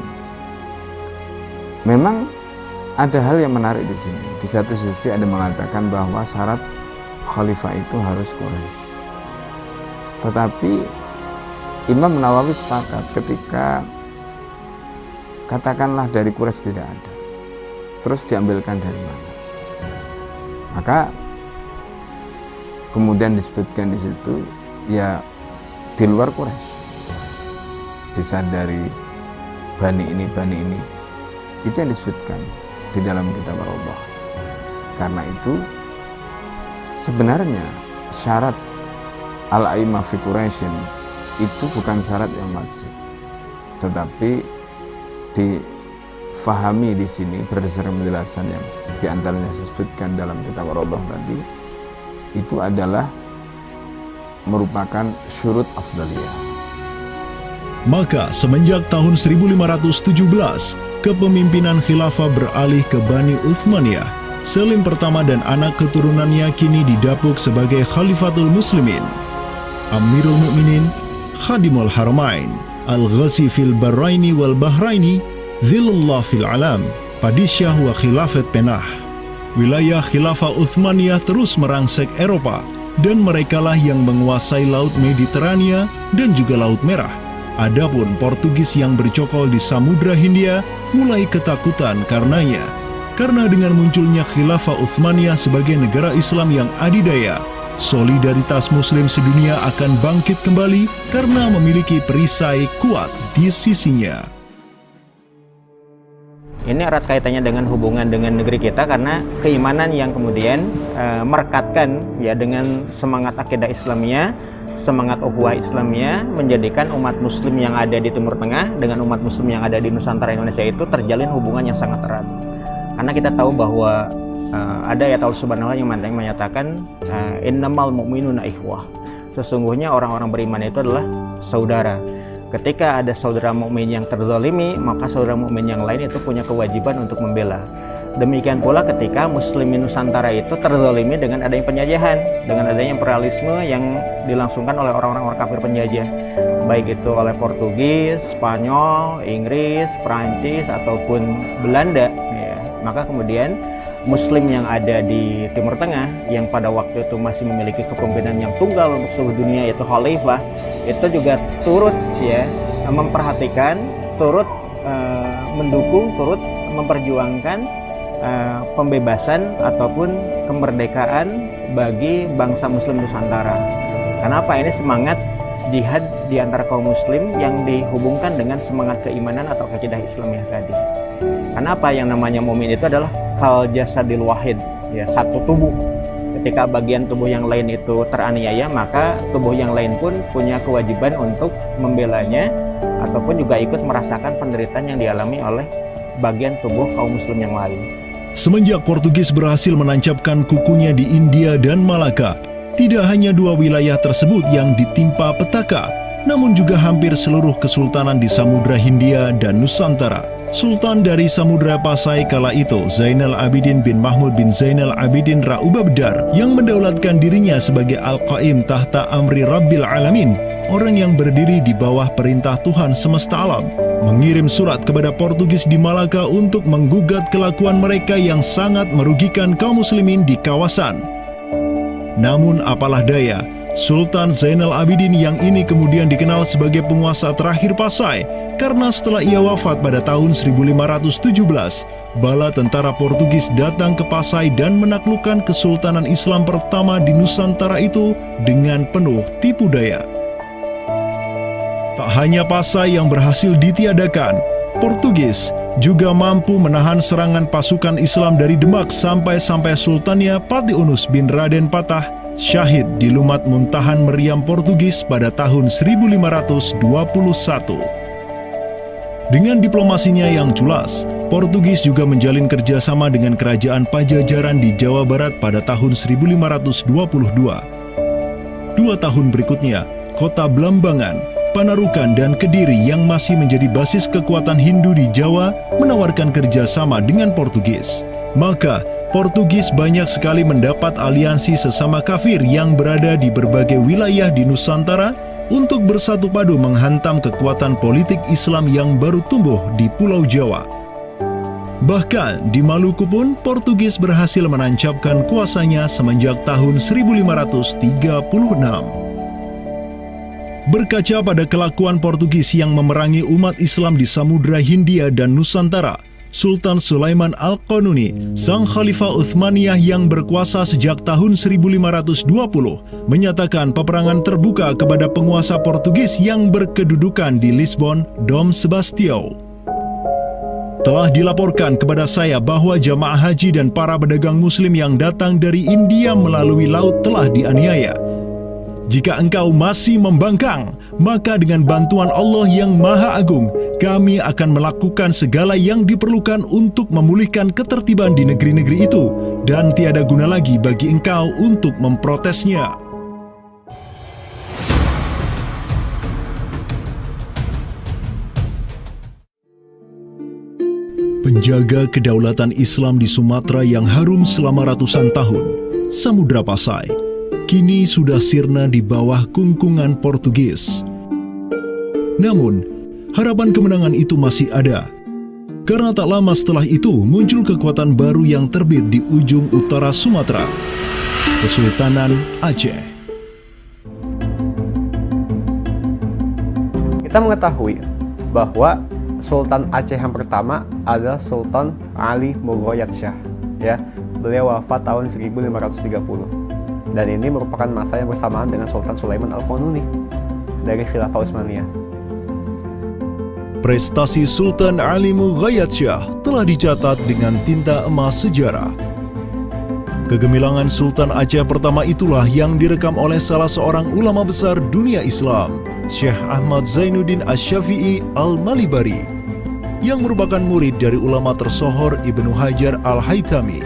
memang ada hal yang menarik di sini. Di satu sisi ada mengatakan bahwa syarat khalifah itu harus Quraisy. Tetapi Imam Nawawi sepakat ketika katakanlah dari Quraisy tidak ada, terus diambilkan dari mana? Maka kemudian disebutkan di situ ya di luar Quraisy. Bisa dari bani ini, itu yang disebutkan di dalam kitab Ar-Rawdah. Karena itu sebenarnya syarat Al-A'immah fi Quraisyin itu bukan syarat yang wajib, tetapi difahami di sini berdasarkan penjelasan yang diantaranya disebutkan dalam kitab Ar-Rawdah tadi, itu adalah merupakan syurut afdaliyah. Maka semenjak tahun 1517, kepemimpinan khilafah beralih ke Bani Uthmaniyah. Selim pertama dan anak keturunannya kini didapuk sebagai Khalifatul Muslimin. Amirul Mukminin, Khadimul Haramain, Al-Ghazi fil Barraini wal Bahraini, Zilullah fil Alam, Padisyah wa Khilafat Penah. Wilayah khilafah Uthmaniyah terus merangsek Eropa, dan merekalah yang menguasai Laut Mediterania dan juga Laut Merah. Adapun Portugis yang bercokol di Samudra Hindia mulai ketakutan karenanya. Karena dengan munculnya khilafah Uthmaniyah sebagai negara Islam yang adidaya, solidaritas Muslim sedunia akan bangkit kembali karena memiliki perisai kuat di sisinya. Ini erat kaitannya dengan hubungan dengan negeri kita, karena keimanan yang kemudian merekatkan ya dengan semangat akidah Islamiyah, semangat ukhuwah Islamiyah, menjadikan umat muslim yang ada di Timur Tengah dengan umat muslim yang ada di Nusantara Indonesia itu terjalin hubungan yang sangat erat. Karena kita tahu bahwa ada ayat Allah Subhanahu wa ta'ala yang menyatakan innamal mu'minuna ikhwah. Sesungguhnya orang-orang beriman itu adalah saudara. Ketika ada saudara mukmin yang terzalimi, maka saudara mukmin yang lain itu punya kewajiban untuk membela. Demikian pula ketika muslimin Nusantara itu terzalimi dengan adanya penjajahan, dengan adanya imperialisme yang dilangsungkan oleh orang-orang kafir penjajah, baik itu oleh Portugis, Spanyol, Inggris, Perancis ataupun Belanda ya. Maka kemudian muslim yang ada di Timur Tengah yang pada waktu itu masih memiliki kepemimpinan yang tunggal untuk seluruh dunia, yaitu khalifah, itu juga turut ya memperhatikan, turut mendukung, turut memperjuangkan pembebasan ataupun kemerdekaan bagi bangsa muslim Nusantara. Kenapa? Ini semangat jihad di antara kaum muslim yang dihubungkan dengan semangat keimanan atau akidah Islamiyah tadi. Kenapa? Yang namanya mukmin itu adalah kal jasadil wahid, ya, satu tubuh. Ketika bagian tubuh yang lain itu teraniaya, maka tubuh yang lain pun punya kewajiban untuk membelanya ataupun juga ikut merasakan penderitaan yang dialami oleh bagian tubuh kaum muslim yang lain. Semenjak Portugis berhasil menancapkan kukunya di India dan Malaka, tidak hanya dua wilayah tersebut yang ditimpa petaka, namun juga hampir seluruh kesultanan di Samudra Hindia dan Nusantara. Sultan dari Samudra Pasai kala itu, Zainal Abidin bin Mahmud bin Zainal Abidin Ra'ubabdar, yang mendaulatkan dirinya sebagai Al-Qaim tahta Amri Rabbil Alamin, orang yang berdiri di bawah perintah Tuhan semesta alam, mengirim surat kepada Portugis di Malaka untuk menggugat kelakuan mereka yang sangat merugikan kaum muslimin di kawasan. Namun apalah daya, Sultan Zainal Abidin yang ini kemudian dikenal sebagai penguasa terakhir Pasai, karena setelah ia wafat pada tahun 1517, bala tentara Portugis datang ke Pasai dan menaklukkan Kesultanan Islam pertama di Nusantara itu dengan penuh tipu daya. Tak hanya Pasai yang berhasil ditiadakan, Portugis juga mampu menahan serangan pasukan Islam dari Demak sampai Sultannya Pati Unus bin Raden Patah syahid di Lumat Muntahan Meriam Portugis pada tahun 1521. Dengan diplomasinya yang culas, Portugis juga menjalin kerjasama dengan kerajaan Pajajaran di Jawa Barat pada tahun 1522. 2 tahun berikutnya, kota Blambangan, Panarukan, dan Kediri yang masih menjadi basis kekuatan Hindu di Jawa menawarkan kerjasama dengan Portugis. Maka, Portugis banyak sekali mendapat aliansi sesama kafir yang berada di berbagai wilayah di Nusantara untuk bersatu padu menghantam kekuatan politik Islam yang baru tumbuh di Pulau Jawa. Bahkan di Maluku pun Portugis berhasil menancapkan kuasanya semenjak tahun 1536. Berkaca pada kelakuan Portugis yang memerangi umat Islam di Samudra Hindia dan Nusantara, Sultan Sulaiman Al-Qanuni, sang Khalifah Uthmaniyah yang berkuasa sejak tahun 1520, menyatakan peperangan terbuka kepada penguasa Portugis yang berkedudukan di Lisbon, Dom Sebastião. Telah dilaporkan kepada saya bahwa jamaah haji dan para pedagang muslim yang datang dari India melalui laut telah dianiaya. Jika engkau masih membangkang, maka dengan bantuan Allah yang Maha Agung, kami akan melakukan segala yang diperlukan untuk memulihkan ketertiban di negeri-negeri itu, dan tiada guna lagi bagi engkau untuk memprotesnya. Penjaga kedaulatan Islam di Sumatera yang harum selama ratusan tahun, Samudra Pasai, kini sudah sirna di bawah kungkungan Portugis. Namun, harapan kemenangan itu masih ada. Karena tak lama setelah itu muncul kekuatan baru yang terbit di ujung utara Sumatera, Kesultanan Aceh. Kita mengetahui bahwa Sultan Aceh yang pertama adalah Sultan Ali Mughayat Shah. Ya, beliau wafat tahun 1530. Dan ini merupakan masa yang bersamaan dengan Sultan Sulaiman Al-Qanuni dari Khilafah Utsmaniyah. Prestasi Sultan Ali Mughayat Shah telah dicatat dengan tinta emas sejarah. Kegemilangan Sultan Aceh pertama itulah yang direkam oleh salah seorang ulama besar dunia Islam, Syekh Ahmad Zainuddin Asy-Syafi'i Al-Malibari, yang merupakan murid dari ulama tersohor Ibnu Hajar Al-Haytami.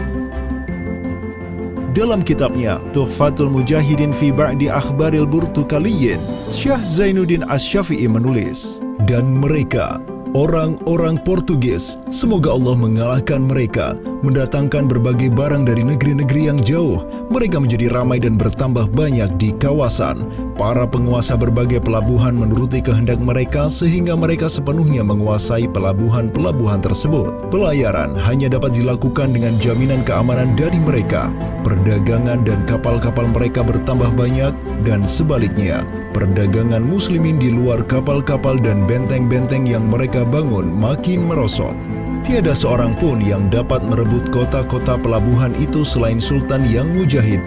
Dalam kitabnya Tuhfatul Mujahidin fi Ba'di Akhbaril Burtukaliyin, Syekh Zainuddin Asy-Syafi'i menulis, dan mereka, orang-orang Portugis, semoga Allah mengalahkan mereka, mendatangkan berbagai barang dari negeri-negeri yang jauh. Mereka menjadi ramai dan bertambah banyak di kawasan. Para penguasa berbagai pelabuhan menuruti kehendak mereka sehingga mereka sepenuhnya menguasai pelabuhan-pelabuhan tersebut. Pelayaran hanya dapat dilakukan dengan jaminan keamanan dari mereka. Perdagangan dan kapal-kapal mereka bertambah banyak, dan sebaliknya, perdagangan muslimin di luar kapal-kapal dan benteng-benteng yang mereka bangun makin merosot. Tiada seorang pun yang dapat merebut kota-kota pelabuhan itu selain Sultan yang mujahid,